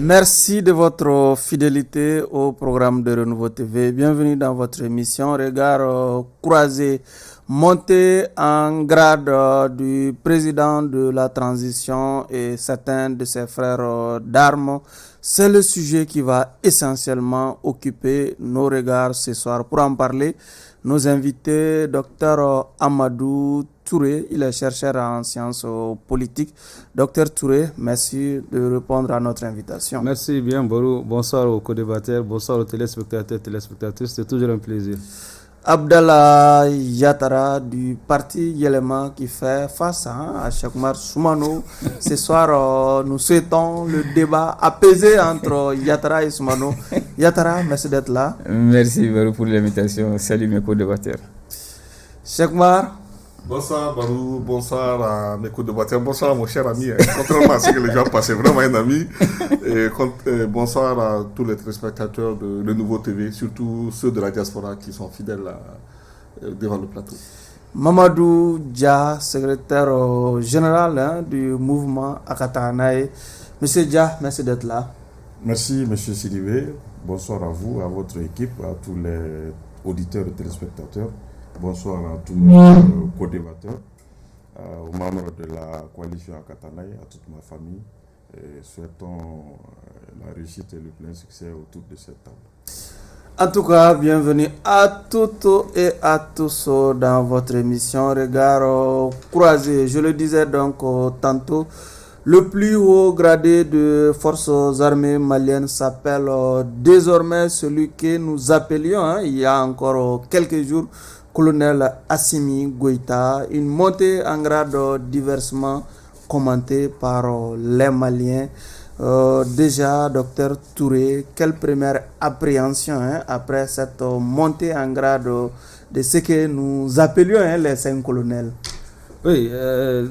Merci de votre fidélité au programme de Renouveau TV. Bienvenue dans votre émission Regard croisé, montée en grade du président de la transition et certains de ses frères d'armes. C'est le sujet qui va essentiellement occuper nos regards ce soir. Pour en parler, nos invités, Dr Amadou Touré, il est chercheur en sciences politiques. Docteur Touré, merci de répondre à notre invitation. Merci bien, Borou. Bonsoir aux co-débatteurs, bonsoir aux téléspectateurs, téléspectatrices. C'est toujours un plaisir. Abdallah Yatara du parti Yelema qui fait face à Cheikh Soumano. Ce soir, nous souhaitons le débat apaisé entre Yatara et Soumano. Yatara, merci d'être là. Merci Barou pour l'invitation. Salut mes co-débatteurs. Cheikh. Bonsoir Barou, bonsoir à mes co-débatteurs, bonsoir à mon cher ami. Contrairement à ce que les gens passaient, vraiment un ami. Et bonsoir à tous les téléspectateurs de Nouveau TV, surtout ceux de la diaspora qui sont fidèles devant le plateau. Mamadou Dia, secrétaire général du mouvement Akatanae. Monsieur Dia, merci d'être là. Merci Monsieur Sidibé. Bonsoir à vous, à votre équipe, à tous les auditeurs et téléspectateurs. Bonsoir à tous nos co-débatteurs, aux membres de la coalition Akatanae, à toute ma famille. Et souhaitons la réussite et le plein succès autour de cette table. En tout cas, bienvenue à toutes et à tous dans votre émission Regard croisé. Je le disais donc tantôt, le plus haut gradé de forces armées maliennes s'appelle désormais celui que nous appelions, il y a encore quelques jours, colonel Assimi Goïta, une montée en grade diversement commentée par les Maliens. Déjà, docteur Touré, quelle première appréhension après cette montée en grade de ce que nous appelions les 5 colonels? Oui,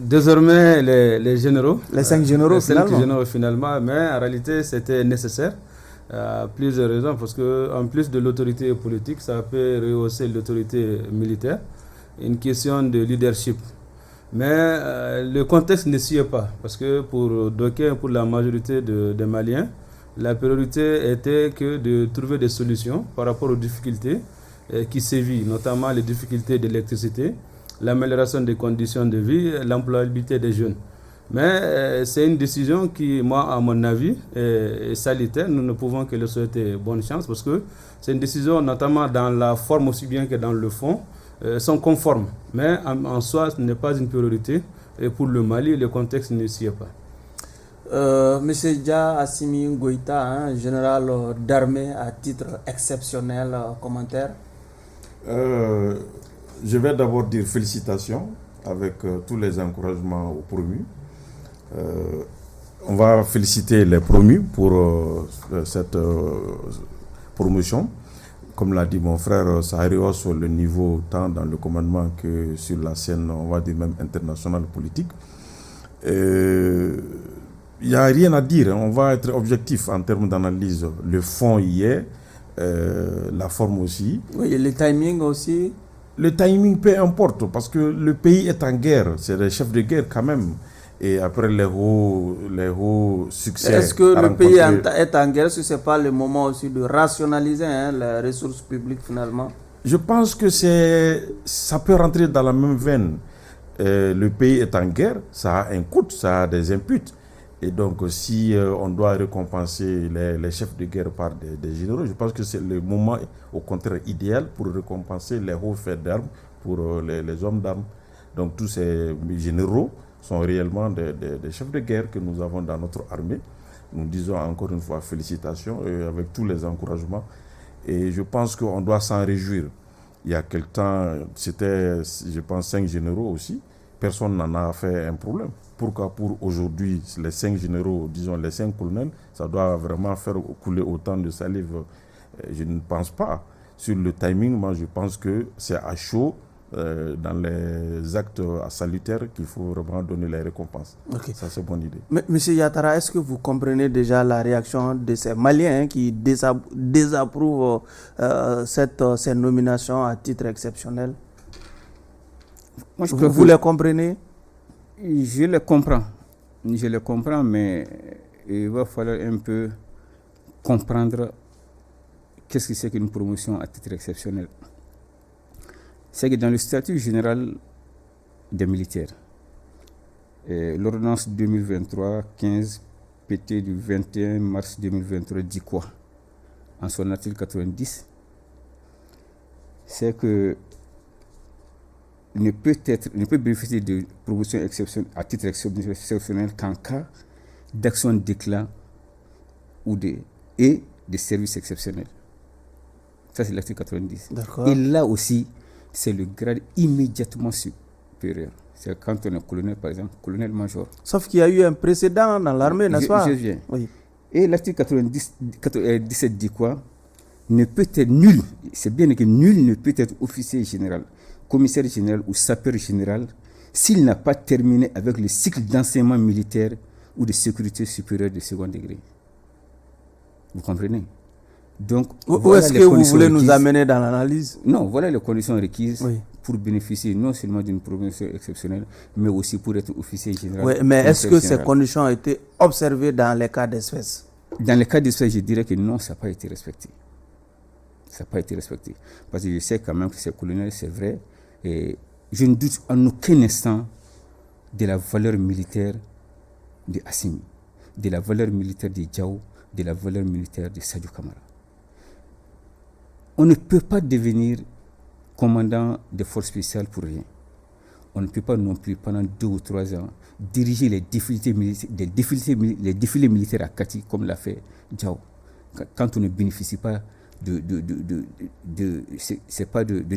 désormais les généraux. Les 5 généraux, les 5 généraux finalement, mais en réalité c'était nécessaire. Plusieurs raisons, parce qu'en plus de l'autorité politique, ça peut rehausser l'autorité militaire, une question de leadership. Mais le contexte ne s'y est pas, parce que pour d'aucuns, pour la majorité des Maliens, la priorité était que de trouver des solutions par rapport aux difficultés qui sévissent, notamment les difficultés d'électricité, l'amélioration des conditions de vie, l'employabilité des jeunes. Mais c'est une décision qui, moi, à mon avis, est salutaire. Nous ne pouvons que le souhaiter bonne chance parce que c'est une décision, notamment dans la forme aussi bien que dans le fond, sont conformes. Mais en soi, ce n'est pas une priorité. Et pour le Mali, le contexte ne s'y est pas. Monsieur Dia Assimi Goïta, général d'armée à titre exceptionnel, commentaire. Je vais d'abord dire félicitations avec tous les encouragements aux promus. On va féliciter les promus pour cette promotion. Comme l'a dit mon frère, ça rehausse le niveau tant dans le commandement que sur la scène, on va dire même internationale politique. Il n'y a rien à dire, on va être objectif en termes d'analyse. Le fond y est, la forme aussi. Oui, et le timing aussi. Le timing, peu importe, parce que le pays est en guerre, c'est les chefs de guerre quand même. Et après les hauts succès. Est-ce que le pays est en guerre, si ce n'est pas le moment aussi de rationaliser les ressources publiques finalement? Je pense que ça peut rentrer dans la même veine. Le pays est en guerre, ça a un coût, ça a des inputs. Et donc si on doit récompenser les chefs de guerre par des généraux, je pense que c'est le moment au contraire idéal pour récompenser les hauts faits d'armes, pour les hommes d'armes. Donc tous ces généraux sont réellement des chefs de guerre que nous avons dans notre armée. Nous disons encore une fois félicitations avec tous les encouragements. Et je pense qu'on doit s'en réjouir. Il y a quelque temps, c'était, je pense, 5 généraux aussi. Personne n'en a fait un problème. Pourquoi pour aujourd'hui, les 5 généraux, disons les 5 colonels, ça doit vraiment faire couler autant de salive? Je ne pense pas. Sur le timing, moi je pense que c'est à chaud, dans les actes salutaires qu'il faut vraiment donner les récompenses. Okay. Ça, c'est une bonne idée. Monsieur Yatara, est-ce que vous comprenez déjà la réaction de ces Maliens qui désapprouvent ces nominations à titre exceptionnel? Moi, vous les comprenez? Je les comprends. Je les comprends, mais il va falloir un peu comprendre qu'est-ce que c'est qu'une promotion à titre exceptionnel. C'est que dans le statut général des militaires, l'ordonnance 2023-15 PT du 21 mars 2023 dit quoi? En son article 90, c'est que ne peut bénéficier de promotion à titre exceptionnel qu'en cas d'action d'éclat et de services exceptionnels. Ça, c'est l'article 90. D'accord. Et là aussi, c'est le grade immédiatement supérieur. C'est quand on est colonel, par exemple, colonel-major. Sauf qu'il y a eu un précédent dans l'armée, n'est-ce pas? Je viens. Oui. Et l'article 97 dit quoi? Ne peut être nul, c'est bien que nul ne peut être officier général, commissaire général ou sapeur général s'il n'a pas terminé avec le cycle d'enseignement militaire ou de sécurité supérieure de second degré. Vous comprenez? Donc, où est-ce que vous voulez nous amener dans l'analyse? Non, voilà les conditions requises oui. pour bénéficier non seulement d'une promotion exceptionnelle, mais aussi pour être officier général. Oui, mais est-ce que ces conditions ont été observées dans les cas d'espèce? Dans les cas d'espèce, je dirais que non, ça n'a pas été respecté. Ça n'a pas été respecté. Parce que je sais quand même que ces colonels, c'est vrai. Et je ne doute en aucun instant de la valeur militaire de Assimi, de la valeur militaire de Diao, de la valeur militaire de Sadio Kamara. On ne peut pas devenir commandant des forces spéciales pour rien. On ne peut pas non plus, pendant 2 ou 3 ans, diriger les défilés militaires à Kati, comme l'a fait Diao, quand on ne bénéficie pas de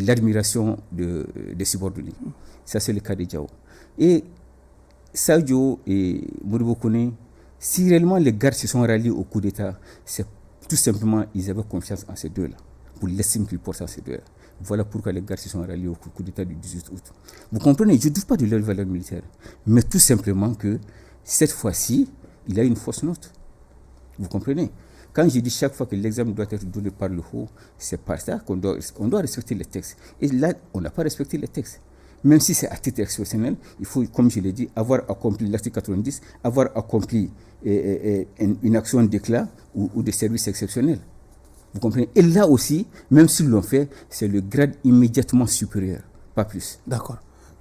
l'admiration des subordonnés. Ça, c'est le cas de Diao. Et Sadio et Modibo Kone, si réellement les gardes se sont ralliés au coup d'État, c'est tout simplement ils avaient confiance en ces deux-là, pour l'estime qu'ils portent en ces deux-là. Voilà pourquoi les gardes se sont ralliés au coup d'État du 18 août. Vous comprenez, je ne doute pas de leur valeur militaire, mais tout simplement que cette fois-ci, il y a une fausse note. Vous comprenez? Quand je dis chaque fois que l'examen doit être donné par le haut, c'est par ça qu'on doit respecter les textes. Et là, on n'a pas respecté les textes. Même si c'est à titre exceptionnel, il faut, comme je l'ai dit, avoir accompli l'article 90, avoir accompli une action d'éclat ou de service exceptionnel. Vous comprenez? Et là aussi, même s'ils l'ont fait, c'est le grade immédiatement supérieur, pas plus. D'accord.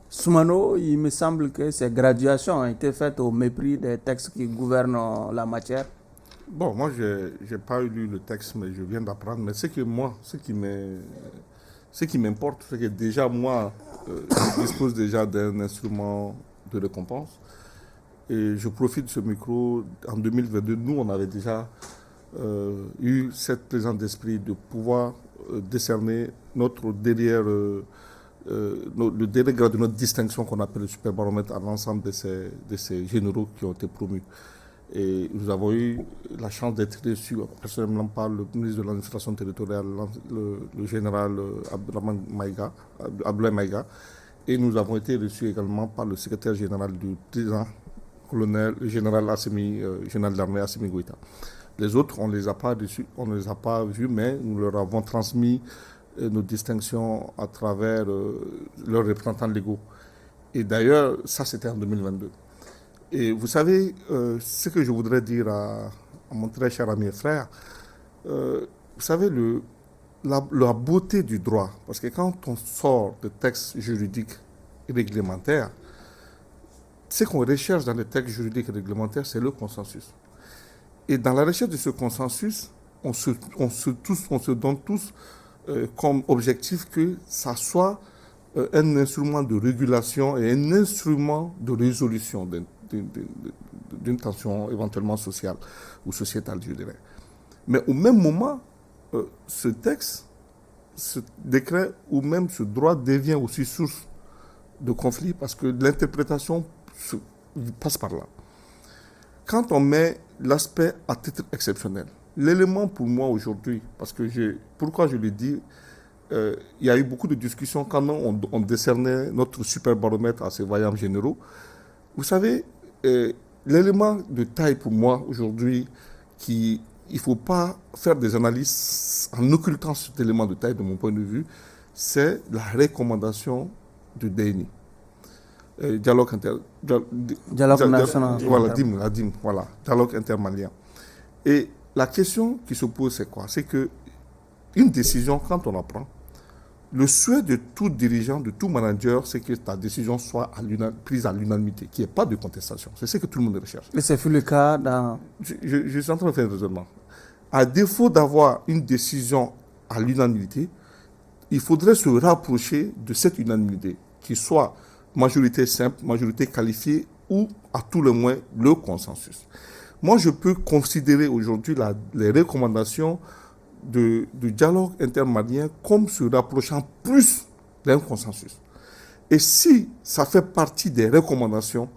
Soumano, il me semble que ces graduations ont été faites au mépris des textes qui gouvernent la matière. Bon, moi, je n'ai pas lu le texte, mais je viens d'apprendre. Mais ce qui m'importe, c'est que déjà, moi, je dispose déjà d'un instrument de récompense. Et je profite de ce micro. En 2022, nous, on avait déjà eu cette présence d'esprit de pouvoir décerner notre derrière, le dernier grade de notre distinction qu'on appelle le superbaromètre à l'ensemble de ces généraux qui ont été promus. Et nous avons eu la chance d'être reçus personnellement par le ministre de l'administration territoriale, le général Abdoulaye Maïga. Et nous avons été reçus également par le secrétaire général du président colonel, le général général d'armée Assimi Goïta. Les autres, on ne les a pas reçus, on ne les a pas vus, mais nous leur avons transmis nos distinctions à travers leurs représentants légaux. Et d'ailleurs, ça c'était en 2022. Et vous savez, ce que je voudrais dire à mon très cher ami et frère, vous savez, la beauté du droit, parce que quand on sort de textes juridiques et réglementaires, ce qu'on recherche dans les textes juridiques et réglementaires, c'est le consensus. Et dans la recherche de ce consensus, on se donne tous comme objectif que ça soit un instrument de régulation et un instrument de résolution d'une tension éventuellement sociale ou sociétale, je dirais. Mais au même moment, ce texte, ce décret ou même ce droit devient aussi source de conflit parce que l'interprétation passe par là. Quand on met l'aspect à titre exceptionnel, l'élément pour moi aujourd'hui, parce que pourquoi je le dis, il y a eu beaucoup de discussions quand on décernait notre superbaromètre à ces vaillants généraux. Vous savez, l'élément de taille pour moi aujourd'hui, il ne faut pas faire des analyses en occultant cet élément de taille de mon point de vue, c'est la recommandation du DENI. Dialogue national. Voilà, DIM, voilà, dialogue intermalien. Et la question qui se pose, c'est quoi? C'est que une décision, quand on la prend, le souhait de tout dirigeant, de tout manager, c'est que ta décision soit prise à l'unanimité, qu'il n'y ait pas de contestation. C'est ce que tout le monde recherche. Et c'est fait le cas dans... Je suis en train de faire un raisonnement. À défaut d'avoir une décision à l'unanimité, il faudrait se rapprocher de cette unanimité, qui soit majorité simple, majorité qualifiée ou à tout le moins le consensus. Moi, je peux considérer aujourd'hui les recommandations du dialogue intermalien comme se rapprochant plus d'un consensus. Et si ça fait partie des recommandations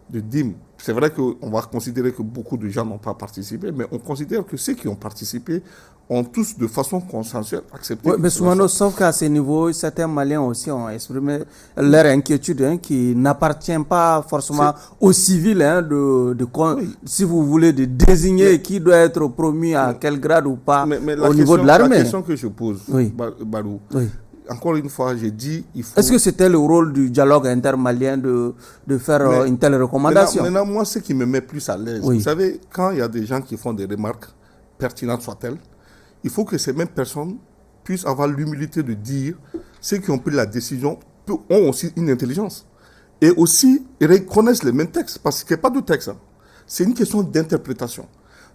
de DIM, c'est vrai qu'on va considérer que beaucoup de gens n'ont pas participé, mais on considère que ceux qui ont participé ont tous de façon consensuelle accepté. Oui, mais souvent, sauf qu'à ce niveau, certains Maliens aussi ont exprimé leur inquiétude qui n'appartient pas forcément aux civils oui. Si vous voulez, de désigner qui doit être promu à quel grade ou pas au niveau de l'armée. La question que je pose, oui. Barou, oui. Encore une fois, j'ai dit, il faut... Est-ce que c'était le rôle du dialogue intermalien de faire une telle recommandation? Maintenant, moi, ce qui me met plus à l'aise, oui. Vous savez, quand il y a des gens qui font des remarques, pertinentes soient-elles, il faut que ces mêmes personnes puissent avoir l'humilité de dire ceux qui ont pris la décision ont aussi une intelligence. Et aussi, ils reconnaissent les mêmes textes, parce qu'il n'y a pas de texte. C'est une question d'interprétation.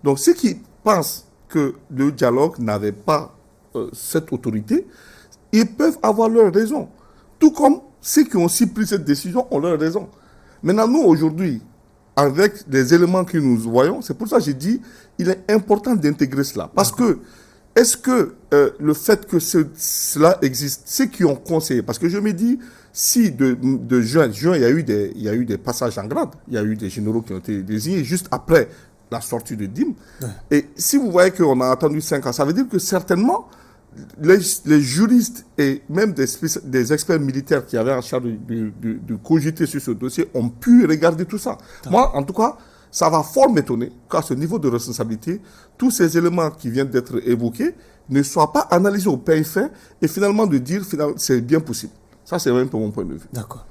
Donc, ceux qui pensent que le dialogue n'avait pas cette autorité, ils peuvent avoir leur raison. Tout comme ceux qui ont aussi pris cette décision ont leur raison. Maintenant, nous, aujourd'hui, avec les éléments que nous voyons, c'est pour ça que j'ai dit il est important d'intégrer cela. Parce que, est-ce que le fait que cela existe, ceux qui ont conseillé, parce que je me dis, si de juin, il y a eu des passages en grade, il y a eu des généraux qui ont été désignés juste après la sortie de DIM. Ouais. Et si vous voyez qu'on a attendu 5 ans, ça veut dire que certainement, les juristes et même des experts militaires qui avaient en charge de cogiter sur ce dossier ont pu regarder tout ça. Moi, en tout cas, ça va fort m'étonner qu'à ce niveau de responsabilité, tous ces éléments qui viennent d'être évoqués ne soient pas analysés au PFR et finalement de dire c'est bien possible. Ça, c'est un peu mon point de vue. D'accord.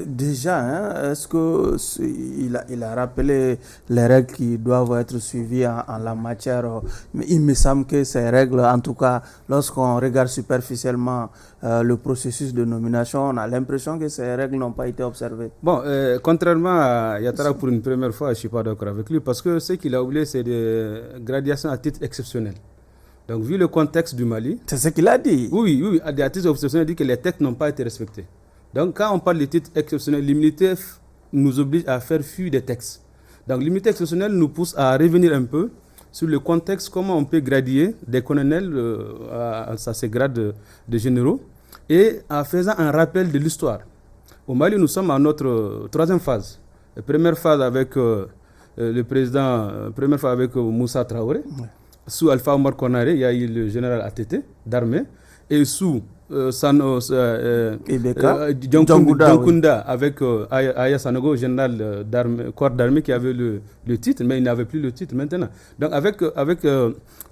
Déjà, est-ce qu'il a rappelé les règles qui doivent être suivies en la matière? Mais il me semble que ces règles, en tout cas, lorsqu'on regarde superficiellement le processus de nomination, on a l'impression que ces règles n'ont pas été observées. Bon, contrairement à Yattara, pour une première fois, je ne suis pas d'accord avec lui, parce que ce qu'il a oublié, c'est des gradations à titre exceptionnel. Donc, vu le contexte du Mali... C'est ce qu'il a dit. Oui, à titre exceptionnel, il dit que les textes n'ont pas été respectés. Donc, quand on parle de titres exceptionnels, l'immunité nous oblige à faire fuir des textes. Donc, l'immunité exceptionnelle nous pousse à revenir un peu sur le contexte, comment on peut gradier des colonels à ces grades de généraux, et en faisant un rappel de l'histoire. Au Mali, nous sommes à notre troisième phase. La première phase avec le président, première phase avec Moussa Traoré. Ouais. Sous Alpha Omar Konaré, il y a eu le général ATT d'armée, et sous Djonkunda avec Aya Sanogo, général corps d'armée qui avait le titre, mais il n'avait plus le titre maintenant. Donc avec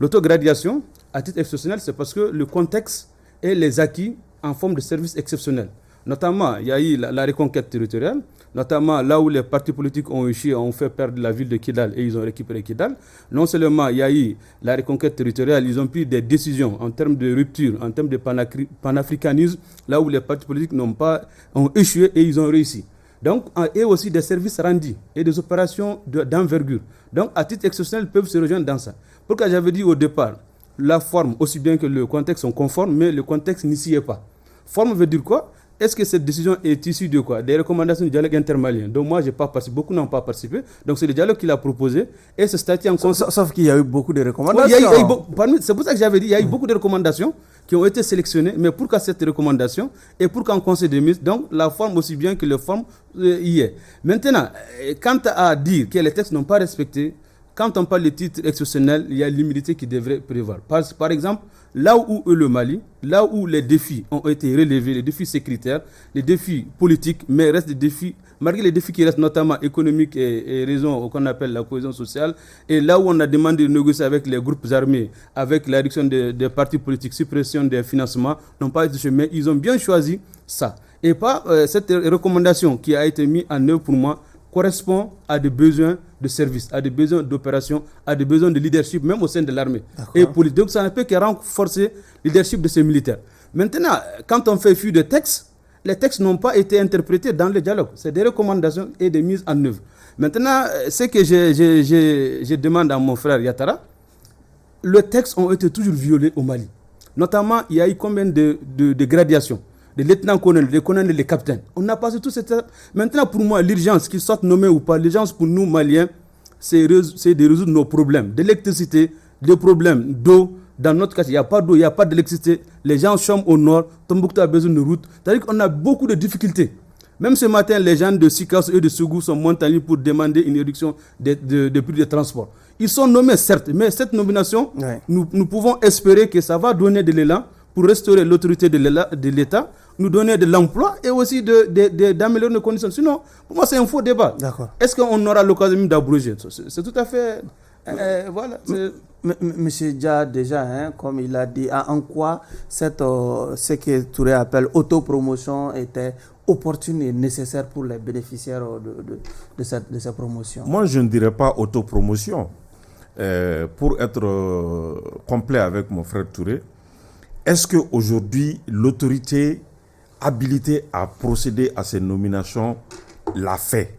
l'autogradation à titre exceptionnel, c'est parce que le contexte et les acquis en forme de service exceptionnel. Notamment, il y a eu la reconquête territoriale, notamment là où les partis politiques ont échoué, ont fait perdre la ville de Kidal et ils ont récupéré Kidal. Non seulement il y a eu la reconquête territoriale, ils ont pris des décisions en termes de rupture, en termes de panafricanisme, là où les partis politiques ont échoué et ils ont réussi. Donc, et aussi des services rendus et des opérations d'envergure. Donc, à titre exceptionnel, ils peuvent se rejoindre dans ça. Pourquoi j'avais dit au départ, la forme, aussi bien que le contexte sont conformes, mais le contexte n'y s'y est pas. Forme veut dire quoi? Est-ce que cette décision est issue de quoi? Des recommandations du dialogue intermalien. Donc moi, je n'ai pas participé, beaucoup n'ont pas participé. Donc c'est le dialogue qu'il a proposé et ce statut en conseil. Sauf qu'il y a eu beaucoup de recommandations. C'est pour ça que j'avais dit, il y a eu beaucoup de recommandations qui ont été sélectionnées. Mais pourquoi cette recommandation et pourquoi en conseil des ministres? Donc la forme aussi bien que la forme y est. Maintenant, quant à dire que les textes n'ont pas respecté, quand on parle de titres exceptionnels, il y a l'humilité qui devrait prévoir. Par exemple, là où le Mali, là où les défis ont été relevés, les défis sécuritaires, les défis politiques, mais restent des défis, malgré les défis qui restent notamment économiques et raisons qu'on appelle la cohésion sociale, et là où on a demandé de négocier avec les groupes armés, avec la réduction des partis politiques, suppression des financements, n'ont pas été mais ils ont bien choisi ça. Et pas cette recommandation qui a été mise en œuvre pour moi correspond à des besoins de service, a des besoins d'opération, a des besoins de leadership, même au sein de l'armée et politique. Donc ça ne peut que renforcer le leadership de ces militaires. Maintenant, quand on fait fuite de textes, les textes n'ont pas été interprétés dans le dialogue. C'est des recommandations et des mises en œuvre. Maintenant, ce que je demande à mon frère Yatara, les textes ont été toujours violés au Mali. Notamment, il y a eu combien de gradations, de lieutenants-colonels, de colonels, de capitaines. On a passé tout cette... Maintenant, pour moi, l'urgence, qu'ils soient nommés ou pas, l'urgence pour nous, Maliens, c'est de résoudre nos problèmes d'électricité, des problèmes d'eau. Dans notre cas, il n'y a pas d'eau, il n'y a pas d'électricité. Les gens chôment au nord. Tombouctou a besoin de routes. C'est-à-dire qu'on a beaucoup de difficultés. Même ce matin, les gens de Sikasso et de Sougou sont montés en ligne pour demander une réduction de prix de transport. Ils sont nommés, certes, mais cette nomination, nous pouvons espérer que ça va donner de l'élan pour restaurer l'autorité de l'État, nous donner de l'emploi et aussi d'améliorer nos conditions. Sinon, pour moi, c'est un faux débat. Est-ce qu'on aura l'occasion d'abroger? C'est tout à fait... voilà. Monsieur Dia, déjà, comme il a dit, en quoi ce que Touré appelle autopromotion était opportune et nécessaire pour les bénéficiaires de cette promotion? Moi, je ne dirais pas autopromotion. Pour être complet avec mon frère Touré, est-ce qu'aujourd'hui, l'autorité habilitée à procéder à ces nominations l'a fait?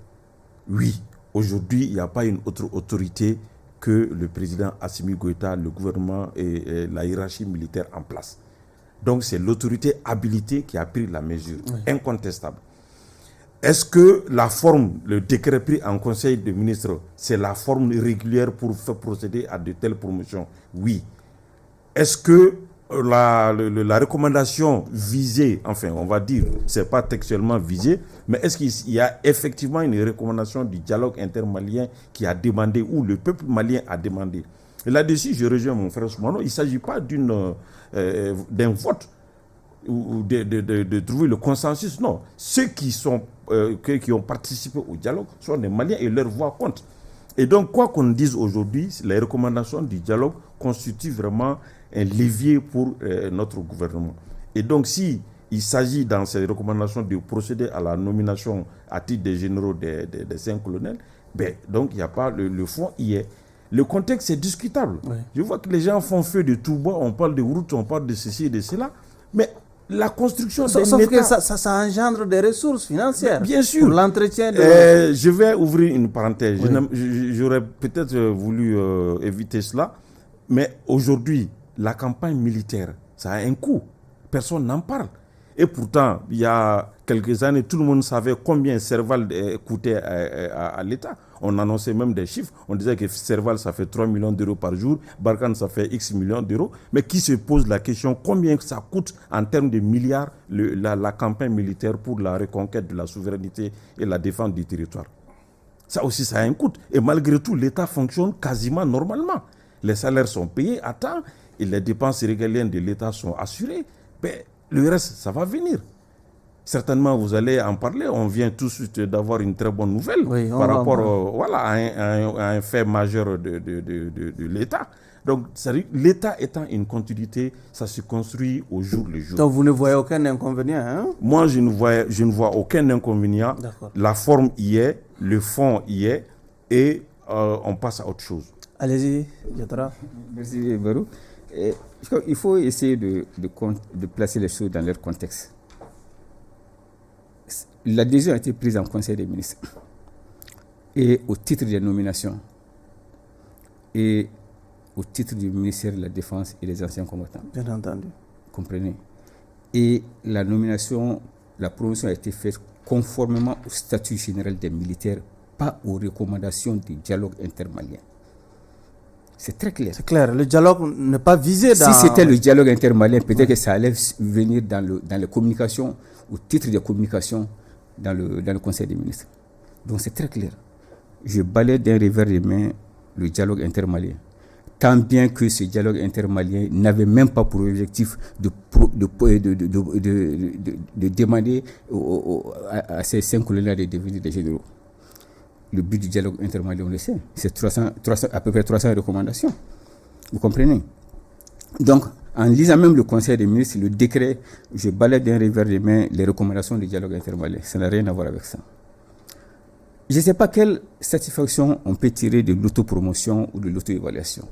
Oui. Aujourd'hui, il n'y a pas une autre autorité que le président Assimi Goïta, le gouvernement et la hiérarchie militaire en place. Donc c'est l'autorité habilitée qui a pris la mesure, incontestable. Est-ce que la forme, le décret pris en conseil des ministres, c'est la forme régulière pour faire procéder à de telles promotions? Oui. Est-ce que la recommandation visée, enfin on va dire, c'est pas textuellement visé, mais est-ce qu'il y a effectivement une recommandation du dialogue intermalien qui a demandé, ou le peuple malien a demandé? Et là-dessus, je rejoins mon frère Soumano, il ne s'agit pas d'un vote ou de trouver le consensus, non. Ceux qui ont participé au dialogue sont des Maliens et leur voix compte. Et donc, quoi qu'on dise aujourd'hui, les recommandations du dialogue constituent vraiment un levier pour notre gouvernement. Et donc, si il s'agit dans ces recommandations de procéder à la nomination à titre des généraux des 5 colonels, donc il n'y a pas le fond y est. Le contexte est discutable. Je vois que les gens font feu de tout bois, on parle de routes, on parle de ceci et de cela, mais la construction d'un Sauf État... que ça engendre des ressources financières. Bien sûr. Pour l'entretien de... Je vais ouvrir une parenthèse. J'aurais peut-être voulu éviter cela, mais aujourd'hui, la campagne militaire, ça a un coût. Personne n'en parle. Et pourtant, il y a quelques années, tout le monde savait combien Serval coûtait à l'État. On annonçait même des chiffres. On disait que Serval, ça fait 3 millions d'euros par jour. Barkhane, ça fait X millions d'euros. Mais qui se pose la question, combien ça coûte en termes de milliards la campagne militaire pour la reconquête de la souveraineté et la défense du territoire? Ça aussi, ça a un coût. Et malgré tout, l'État fonctionne quasiment normalement. Les salaires sont payés à temps et les dépenses régaliennes de l'État sont assurées. Mais le reste, ça va venir. Certainement, vous allez en parler. On vient tout de suite d'avoir une très bonne nouvelle par rapport à un fait majeur de l'État. Donc, l'État étant une continuité, ça se construit au jour le jour. Donc, vous ne voyez aucun inconvénient, hein? Moi, je ne vois aucun inconvénient. La forme y est, le fond y est, et on passe à autre chose. Allez-y, Yatara. Merci, Barou. Il faut essayer de placer les choses dans leur contexte. La décision a été prise en Conseil des ministres et au titre des nominations et au titre du ministère de la Défense et des anciens combattants. Bien entendu. Comprenez? Et la nomination, la promotion a été faite conformément au statut général des militaires, pas aux recommandations du dialogue intermalien. C'est très clair. C'est clair. Le dialogue n'est pas visé dans... Si c'était le dialogue intermalien, peut-être que ça allait venir dans les communications, au titre des communications dans le Conseil des ministres. Donc c'est très clair. Je balaye d'un revers de main le dialogue intermalien. Tant bien que ce dialogue intermalien n'avait même pas pour objectif de demander à ces 5 colonels de devenir des généraux. Le but du dialogue intermalien, on le sait, c'est à peu près 300 recommandations. Vous comprenez? Donc, en lisant même le Conseil des ministres, le décret, je balaye d'un revers de main les recommandations du dialogue intermalien. Ça n'a rien à voir avec ça. je ne sais pas quelle satisfaction on peut tirer de l'autopromotion ou de l'auto-évaluation.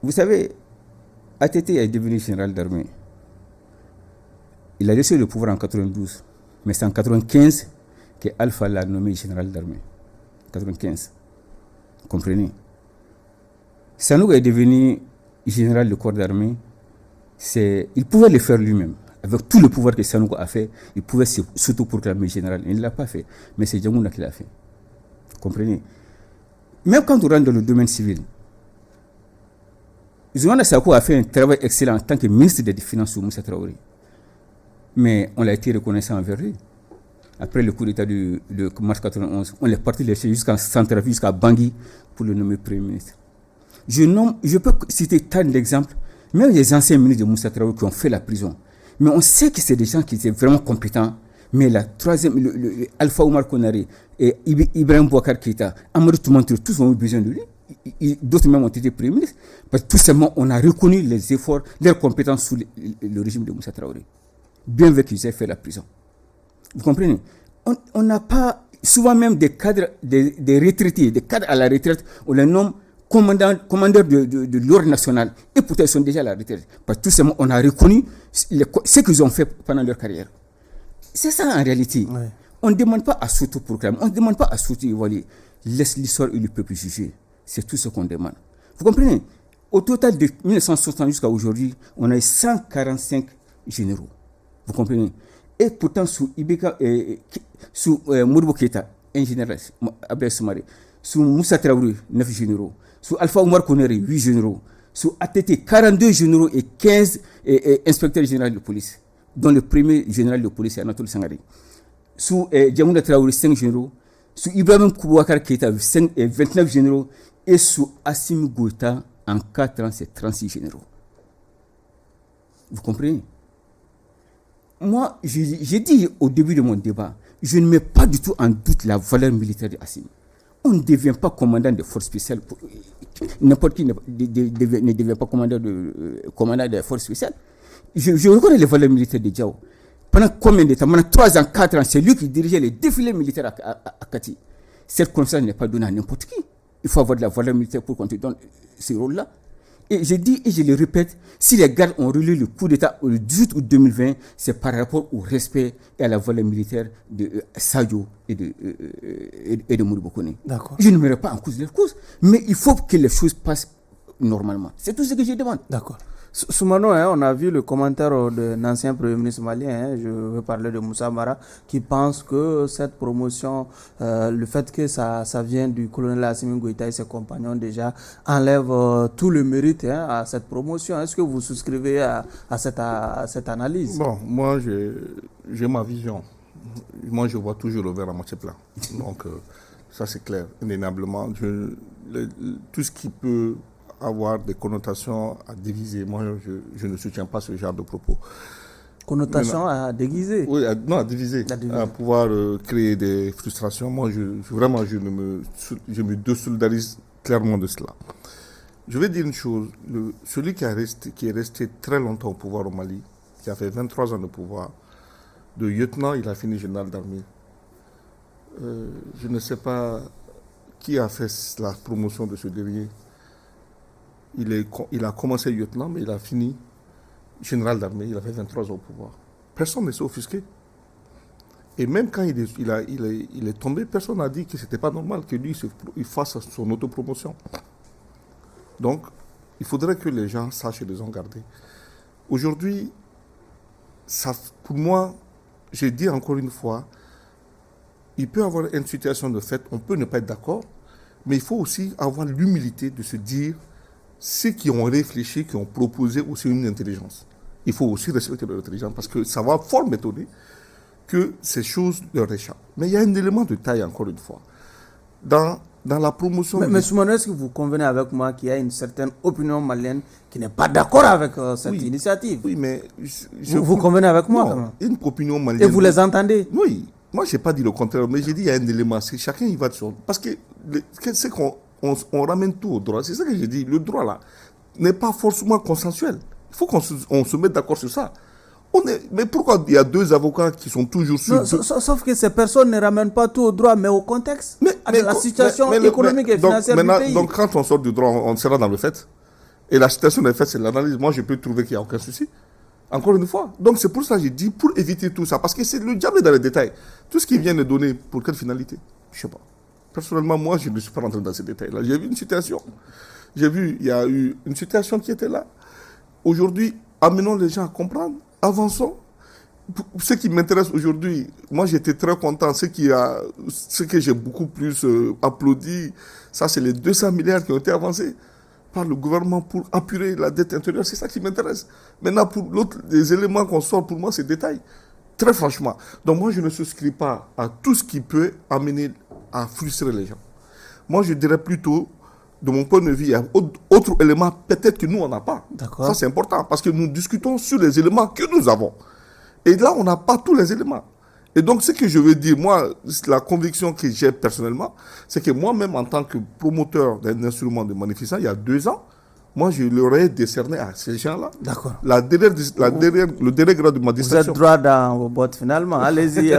Vous savez, ATT est devenu général d'armée. Il a laissé le pouvoir en 92, mais c'est en 95 que Alpha l'a nommé général d'armée. 95. Vous comprenez? Sanogo est devenu général de corps d'armée. Il pouvait le faire lui-même. Avec tout le pouvoir que Sanogo a fait, il pouvait s'autoproclamer général. Il ne l'a pas fait, mais c'est Djangouna qui l'a fait. Vous comprenez? Même quand on rentre dans le domaine civil, Zoumana Sako a fait un travail excellent en tant que ministre des Finances sous Moussa Traoré. Mais on l'a été reconnaissant envers lui. Après le coup d'État de mars 91, on est parti laisser jusqu'à Centrafrique, jusqu'à Bangui, pour le nommer Premier ministre. Je peux citer tant d'exemples, même les anciens ministres de Moussa Traoré qui ont fait la prison. Mais on sait que c'est des gens qui étaient vraiment compétents. Mais la troisième, Alpha Oumar Konaré et Ibrahim Bouakar Keïta, Amadou Toumantouré, tous ont eu besoin de lui. D'autres même ont été premiers ministres. Parce que tout simplement, on a reconnu les efforts, leurs compétences sous le régime de Moussa Traoré. Bien vu qu'ils aient fait la prison. Vous comprenez? On n'a pas, souvent même des cadres, des retraités, des cadres à la retraite, on les nomme commandeurs de l'ordre national. Et pourtant, ils sont déjà à la retraite. Parce que tout simplement, on a reconnu ce qu'ils ont fait pendant leur carrière. C'est ça en réalité. Ouais. On ne demande pas à s'auto-proclamer, on ne demande pas à s'auto-évaluer. Laisse l'histoire et le peuple juger. C'est tout ce qu'on demande. Vous comprenez? Au total de 1960 jusqu'à aujourd'hui, on a eu 145 généraux. Vous comprenez? Et pourtant, sous Ibeka, sous Modibo Keïta, un général, Abdel Soumaré, sous Moussa Traoré, 9 généraux, sous Alpha Oumar Konaré, 8 généraux, sous ATT, 42 généraux et 15 inspecteurs généraux de police, dont le premier général de police est Anatole Sangare. Sous Djamouna Traoré, 5 généraux, sous Ibrahim Boubacar Keïta, 29 généraux, et sous Assimi Goïta, en 4 ans, c'est 36 généraux. Vous comprenez? Moi, j'ai dit au début de mon débat, je ne mets pas du tout en doute la valeur militaire de Assimi. On ne devient pas commandant de forces spéciales. N'importe qui ne devient pas commandant de forces spéciales. Je reconnais les valeurs militaires de Diao. Pendant combien de temps? Pendant 3 ans, 4 ans, c'est lui qui dirigeait les défilés militaires à Kati. Cette confiance n'est pas donnée à n'importe qui. Il faut avoir de la valeur militaire pour qu'on te donne ce rôle-là. Et je dis et je le répète, si les gardes ont relu le coup d'État le 18 août 2020, c'est par rapport au respect et à la valeur militaire de Sadio et de Modibo Koné. D'accord. Je ne mettrai pas en cause leur cause, mais il faut que les choses passent normalement. C'est tout ce que je demande. D'accord. Soumano, on a vu le commentaire d'un ancien Premier ministre malien, je veux parler de Moussa Mara, qui pense que cette promotion, le fait que ça vient du colonel Assimi Goïta et ses compagnons déjà, enlève tout le mérite à cette promotion. Est-ce que vous souscrivez à cette analyse? Bon, moi j'ai ma vision. Moi je vois toujours le verre à moitié plein. Donc ça c'est clair, indéniablement. Tout ce qui peut avoir des connotations à diviser. Moi, je ne soutiens pas ce genre de propos. Connotations à déguiser? Oui, à diviser. À pouvoir créer des frustrations. Moi, je me désolidarise clairement de cela. Je vais dire une chose. Celui qui est resté très longtemps au pouvoir au Mali, qui a fait 23 ans de pouvoir, de lieutenant, il a fini général d'armée. Je ne sais pas qui a fait la promotion de ce dernier. Il a commencé lieutenant, mais il a fini général d'armée. Il avait 23 ans au pouvoir. Personne ne s'est offusqué. Et même quand il est tombé, personne n'a dit que ce n'était pas normal que lui il fasse son autopromotion. Donc, il faudrait que les gens sachent et les ont gardés. Aujourd'hui, pour moi, j'ai dit encore une fois, il peut y avoir une situation de fait, on peut ne pas être d'accord, mais il faut aussi avoir l'humilité de se dire ceux qui ont réfléchi, qui ont proposé aussi une intelligence. Il faut aussi respecter leur intelligence parce que ça va fort m'étonner que ces choses leur échappent. Mais il y a un élément de taille, encore une fois. Dans la promotion... Mais Soumano, est-ce que vous convenez avec moi qu'il y a une certaine opinion malienne qui n'est pas d'accord avec cette initiative? Oui, mais... Vous convenez avec moi? Non, une opinion malienne... Et vous les entendez? Oui. Moi, je n'ai pas dit le contraire, mais j'ai dit qu'il y a un élément. C'est chacun y va de son... Parce que c'est qu'on... On ramène tout au droit. C'est ça que j'ai dit. Le droit, là, n'est pas forcément consensuel. Il faut qu'on se mette d'accord sur ça. Mais pourquoi il y a 2 avocats qui sont toujours sur... Non, sauf que ces personnes ne ramènent pas tout au droit, mais au contexte, à la situation économique et financière du pays. Donc quand on sort du droit, on sera dans le fait. Et la situation des faits, c'est l'analyse. Moi, je peux trouver qu'il n'y a aucun souci. Encore une fois. Donc c'est pour ça que j'ai dit, pour éviter tout ça, parce que c'est le diable dans les détails. Tout ce qui vient de donner, pour quelle finalité? Je ne sais pas. Personnellement, moi, je ne suis pas rentré dans ces détails-là. J'ai vu une situation. Il y a eu une situation qui était là. Aujourd'hui, amenons les gens à comprendre. Avançons. Ce qui m'intéresse aujourd'hui, moi j'étais très content. Ce que j'ai beaucoup plus applaudi, ça c'est les 200 milliards qui ont été avancés par le gouvernement pour apurer la dette intérieure. C'est ça qui m'intéresse. Maintenant, pour l'autre, les éléments qu'on sort, pour moi, c'est détail. Très franchement. Donc moi, je ne souscris pas à tout ce qui peut amener à frustrer les gens. Moi, je dirais plutôt, de mon point de vue, il y a autre élément peut-être que nous, on n'a pas. D'accord. Ça, c'est important parce que nous discutons sur les éléments que nous avons. Et là, on n'a pas tous les éléments. Et donc, ce que je veux dire, moi, la conviction que j'ai personnellement, c'est que moi-même, en tant que promoteur d'un instrument de manifestation, il y a 2 ans, moi, je l'aurais décerné à ces gens-là. D'accord. Le dernier grade de ma Vous distinction. êtes droit dans vos bottes finalement. Allez-y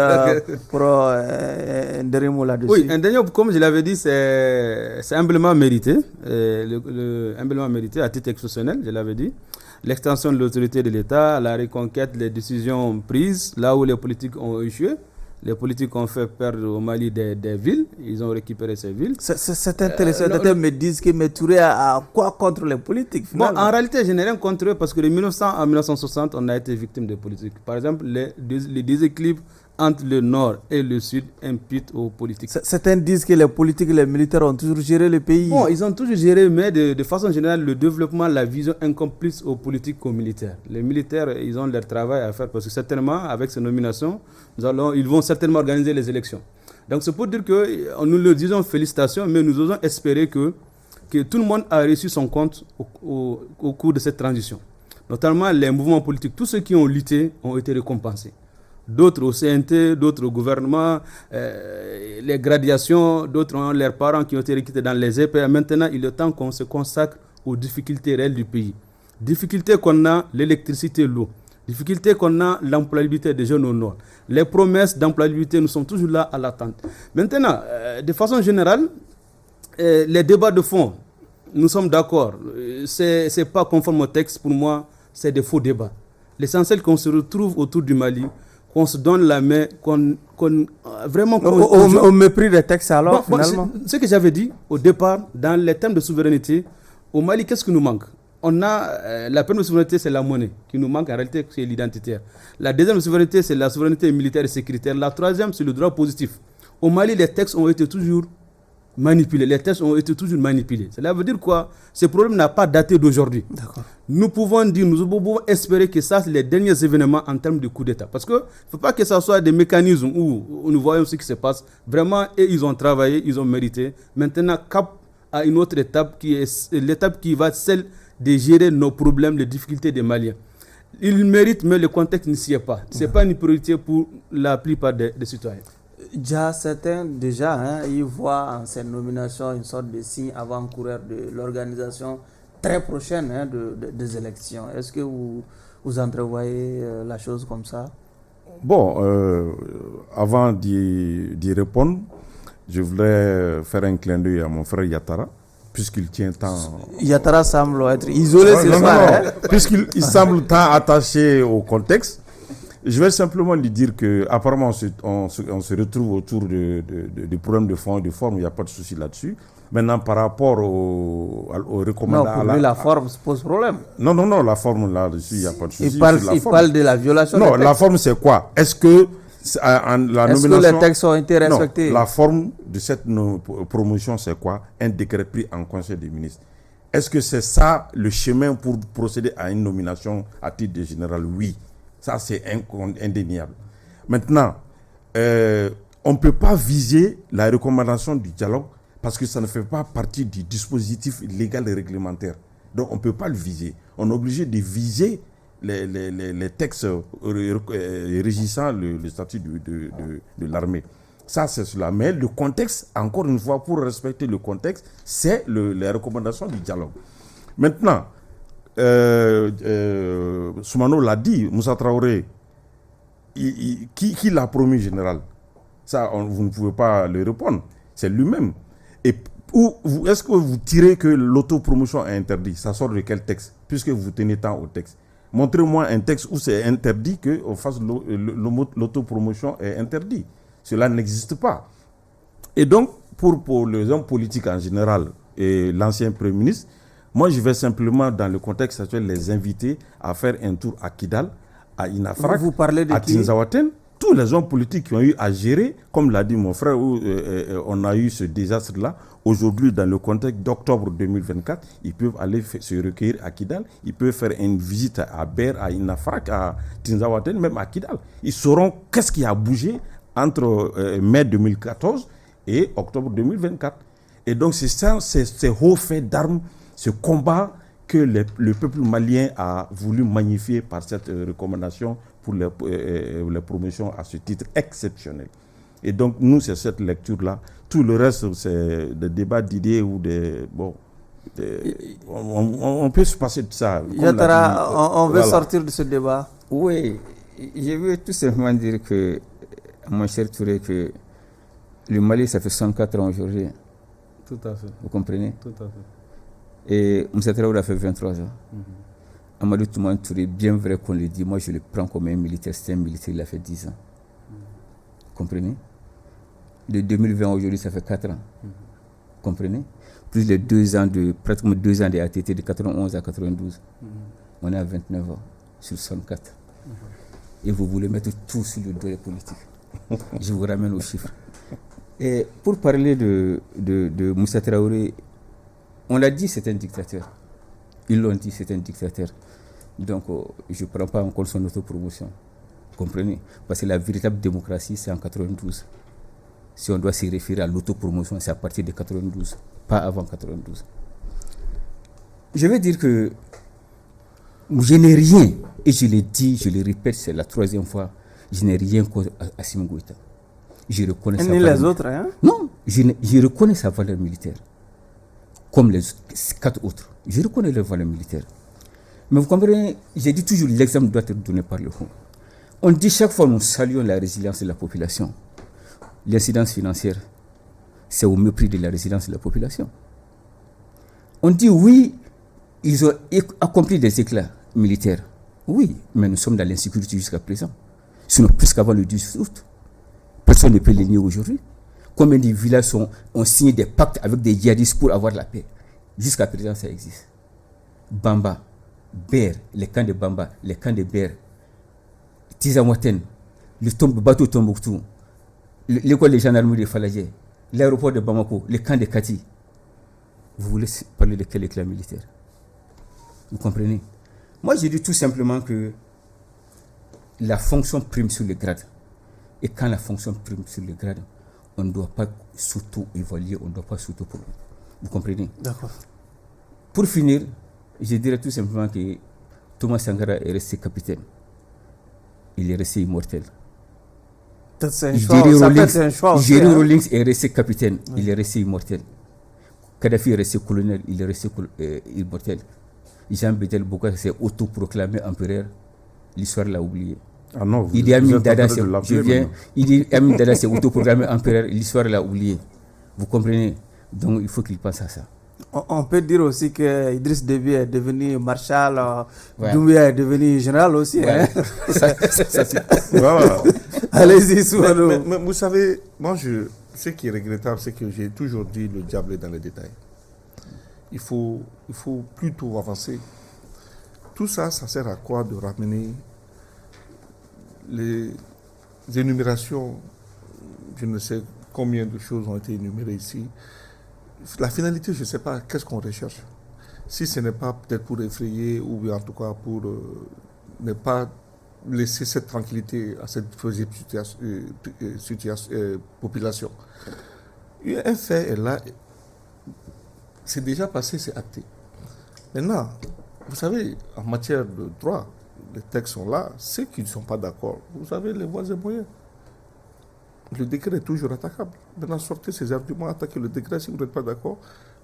pour un dernier mot là-dessus. Oui, un dernier mot, comme je l'avais dit, c'est humblement mérité. Humblement mérité à titre exceptionnel, je l'avais dit. L'extension de l'autorité de l'État, la reconquête des décisions prises là où les politiques ont échoué. Les politiques ont fait perdre au Mali des villes. Ils ont récupéré ces villes. Certains téléspectateurs me disent que Touré a quoi contre les politiques finalement? Bon, en réalité, je n'ai rien contre eux parce que de 1900 à 1960, on a été victime des politiques. Par exemple, les déséquilibres entre le Nord et le Sud imputent aux politiques. Certains disent que les politiques et les militaires ont toujours géré le pays. Bon, ils ont toujours géré, mais de façon générale, le développement, la vision incomplice aux politiques qu'aux militaires. Les militaires, ils ont leur travail à faire parce que certainement, avec ces nominations, ils vont certainement organiser les élections. Donc c'est pour dire que nous leur disons félicitations, mais nous osons espérer que tout le monde a reçu son compte au cours de cette transition. Notamment les mouvements politiques, tous ceux qui ont lutté ont été récompensés. D'autres au CNT, d'autres au gouvernement, les gradations, d'autres ont leurs parents qui ont été recrutés dans les EPA. Maintenant, il est temps qu'on se consacre aux difficultés réelles du pays. Difficultés qu'on a, l'électricité, l'eau. Difficultés qu'on a, l'employabilité des jeunes au nord. Les promesses d'employabilité, nous sommes toujours là à l'attente. Maintenant, de façon générale, les débats de fond, nous sommes d'accord. C'est pas conforme au texte, pour moi, c'est des faux débats. L'essentiel qu'on se retrouve autour du Mali, qu'on se donne la main, vraiment... Au mépris des textes alors, finalement. Ce que j'avais dit au départ, dans les thèmes de souveraineté, au Mali, qu'est-ce qui nous manque? On a la première souveraineté, c'est la monnaie qui nous manque. En réalité, c'est l'identitaire. La deuxième souveraineté, c'est la souveraineté militaire et sécuritaire. La troisième, c'est le droit positif. Au Mali, les textes ont été toujours manipulés. Les textes ont été toujours manipulés. Cela veut dire quoi? Ce problème n'a pas daté d'aujourd'hui. D'accord. Nous pouvons espérer que ça, c'est les derniers événements en termes de coup d'État. Parce qu'il ne faut pas que ça soit des mécanismes où nous voyons ce qui se passe. Vraiment, ils ont travaillé, ils ont mérité. Maintenant, cap à une autre étape qui est l'étape qui va celle de gérer nos problèmes, les difficultés des Maliens. Ils méritent, mais le contexte n'y est pas. Ce n'est pas une priorité pour la plupart des citoyens. Certains, ils voient en cette nomination une sorte de signe avant-coureur de l'organisation très prochaine des élections. Est-ce que vous entrevoyez la chose comme ça? Bon, avant d'y répondre, je voudrais faire un clin d'œil à mon frère Yattara, puisqu'il tient tant... Yattara semble être isolé ce soir. Puisqu'il semble tant attaché au contexte. Je vais simplement lui dire qu'apparemment on se retrouve autour des problèmes de fond et de forme, il n'y a pas de souci là-dessus. Maintenant, par rapport aux recommandations... Non, pour lui, la forme pose problème. Non, la forme là-dessus, il n'y a pas de souci. Il parle de la violation des textes. Non, la forme, c'est quoi? Est-ce que les textes ont été respectés? Non, la forme de cette promotion, c'est quoi? Un décret pris en Conseil des ministres. Est-ce que c'est ça le chemin pour procéder à une nomination à titre de général? Oui. Ça, c'est indéniable. Maintenant, on ne peut pas viser la recommandation du dialogue parce que ça ne fait pas partie du dispositif légal et réglementaire. Donc, on ne peut pas le viser. On est obligé de viser les textes régissant le statut de l'armée. Ça, c'est cela. Mais le contexte, encore une fois, pour respecter le contexte, c'est les recommandations du dialogue. Maintenant, Soumano l'a dit, Moussa Traoré, qui l'a promu général? Ça, vous ne pouvez pas le répondre. C'est lui-même. Et est-ce que vous tirez que l'autopromotion est interdite? Ça sort de quel texte? Puisque vous tenez tant au texte. Montrez-moi un texte où c'est interdit qu'on fasse l'autopromotion est interdit. Cela n'existe pas. Et donc, pour les hommes politiques en général et l'ancien Premier ministre, moi je vais simplement, dans le contexte actuel, les inviter à faire un tour à Kidal, à Inafrak, à Tinzaouaten. Tous les hommes politiques qui ont eu à gérer, comme l'a dit mon frère, où on a eu ce désastre-là, aujourd'hui, dans le contexte d'octobre 2024, ils peuvent aller se recueillir à Kidal, ils peuvent faire une visite à Ber, à Inafrak, à Tinzaouaten, même à Kidal. Ils sauront qu'est-ce qui a bougé entre mai 2014 et octobre 2024. Et donc, c'est ça, ces hauts faits d'armes, ce combat que le peuple malien a voulu magnifier par cette recommandation pour les promotions à ce titre exceptionnel. Et donc, nous, c'est cette lecture-là. Tout le reste, c'est des débats d'idées ou des... Bon, on peut se passer de ça. On veut sortir de ce débat. Oui, je veux tout simplement dire que, mon cher Touré, que le Mali, ça fait 104 ans aujourd'hui. Tout à fait. Vous comprenez? Tout à fait. Et Moussa Traoré a fait 23 ans. Amadou Toumane Touré, bien vrai qu'on le dit, moi je le prends comme un militaire, c'est un militaire, il a fait 10 ans. Comprenez? De 2020 aujourd'hui, ça fait 4 ans. Comprenez? Plus les 2 ans pratiquement 2 ans de ATT, de 91 à 92. On est à 29 ans, sur 64. Et vous voulez mettre tout sur le dos des politiques. Je vous ramène aux chiffres. Et pour parler de Moussa Traoré, on l'a dit, c'est un dictateur. Ils l'ont dit, c'est un dictateur. Donc, je ne prends pas en compte son autopromotion. Vous comprenez? Parce que la véritable démocratie, c'est en 92. Si on doit se référer à l'autopromotion, c'est à partir de 92, pas avant 92. Je veux dire que je n'ai rien, et je l'ai dit, je le répète, c'est la 3e fois, je n'ai rien contre Assimi Goïta. Je reconnais sa valeur. Les autres, hein? Non, je reconnais sa valeur militaire. Comme les 4 autres. Je reconnais leur valeur militaire. Mais vous comprenez, j'ai dit toujours, l'exemple doit être donné par le haut. On dit chaque fois, nous saluons la résilience de la population. L'incidence financière, c'est au mépris de la résilience de la population. On dit oui, ils ont accompli des éclats militaires. Oui, mais nous sommes dans l'insécurité jusqu'à présent. Sinon, plus qu'avant le 10 août. Personne ne peut les nier aujourd'hui. Combien de villages ont signé des pactes avec des djihadistes pour avoir la paix? Jusqu'à présent, ça existe. Bamba, Ber, les camps de Bamba, les camps de Ber, Tizamoten, le bateau Tombouctou, l'école de gendarmerie de Falajé, l'aéroport de Bamako, les camps de Kati. Vous voulez parler de quel éclat militaire? Vous comprenez? Moi, je dis tout simplement que la fonction prime sur le grade. Et quand la fonction prime sur le grade, on ne doit pas s'auto-évaluer, on ne doit pas s'auto-prendre. Vous comprenez? D'accord. Pour finir, je dirais tout simplement que Thomas Sankara est resté capitaine. Il est resté immortel. C'est un choix. Jerry Rawlings est resté capitaine, il est resté immortel. Kadhafi est resté colonel, il est resté immortel. Jean Bédel Bokar s'est autoproclamé empereur, l'histoire l'a oublié. Ah non, Idi Amin Dada s'est autoproclamé empereur, l'histoire l'a oublié. Vous comprenez? Donc il faut qu'il pense à ça. On peut dire aussi que Idriss Déby est devenu marshal, Doumbouya est devenu général aussi. Ouais. Voilà. Allez-y, Soumano. Mais vous savez, moi, ce qui est regrettable, c'est que j'ai toujours dit le diable est dans les détails. Il faut plutôt avancer. Tout ça, ça sert à quoi de ramener les énumérations? Je ne sais combien de choses ont été énumérées ici. La finalité, je ne sais pas, qu'est-ce qu'on recherche? Si ce n'est pas peut-être pour effrayer ou en tout cas pour ne pas laisser cette tranquillité à cette population. Un fait est là, c'est déjà passé, c'est acté. Maintenant, vous savez, en matière de droit, les textes sont là, ceux qui ne sont pas d'accord, vous avez les voies et moyens. Le décret est toujours attaquable. Maintenant, sortez ces arguments, attaquez le décret. Si vous n'êtes pas d'accord,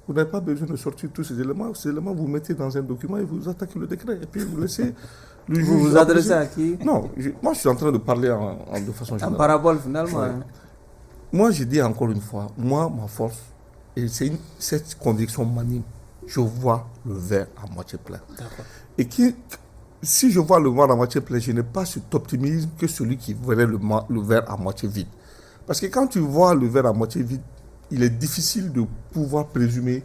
Vous n'avez pas besoin de sortir tous ces éléments. Ces éléments, vous mettez dans un document et vous attaquez le décret. Et puis vous laissez le juge. Vous vous adressez à qui? Non, moi je suis en train de parler de façon En générale. parabole finalement. Ouais. Hein. Moi, je dis encore une fois, moi, ma force, et cette conviction m'anime, je vois le verre à moitié plein. Et si je vois le verre à moitié plein, je n'ai pas cet optimisme que celui qui verrait le verre à moitié vide. Parce que quand tu vois le verre à moitié vide, il est difficile de pouvoir présumer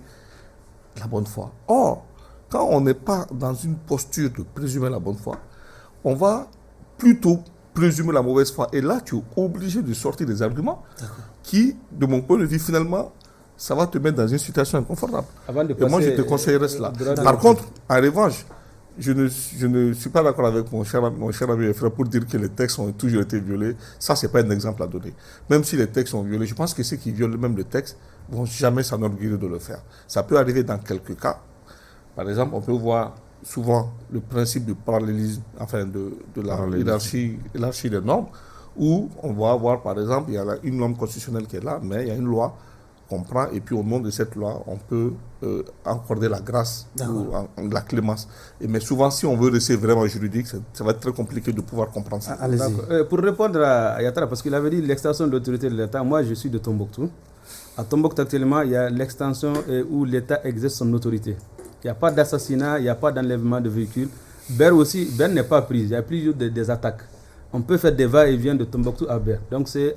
la bonne foi. Or, quand on n'est pas dans une posture de présumer la bonne foi, on va plutôt présumer la mauvaise foi. Et là, tu es obligé de sortir des arguments qui, de mon point de vue, finalement, ça va te mettre dans une situation inconfortable. Et moi, je te conseillerais cela. Par contre, en revanche, je ne suis pas d'accord avec mon cher ami et frère pour dire que les textes ont toujours été violés. Ça, ce n'est pas un exemple à donner. Même si les textes sont violés, je pense que ceux qui violent même le texte ne vont jamais s'enorgueillir de le faire. Ça peut arriver dans quelques cas. Par exemple, on peut voir souvent le principe du parallélisme, enfin de la hiérarchie des normes, où on va avoir, par exemple, il y a une norme constitutionnelle qui est là, mais il y a une loi qu'on prend, et puis au nom de cette loi, on peut accorder la grâce ou la clémence. Mais souvent, si on veut rester vraiment juridique, ça va être très compliqué de pouvoir comprendre ça. Pour répondre à Yatara, parce qu'il avait dit l'extension de l'autorité de l'État, moi je suis de Tombouctou. À Tombouctou, actuellement, il y a l'extension où l'État exerce son autorité. Il n'y a pas d'assassinat, il n'y a pas d'enlèvement de véhicules. Ber aussi, Ber n'est pas prise, il y a plus des attaques. On peut faire des va-et-vient de Tombouctou à Ber. Donc c'est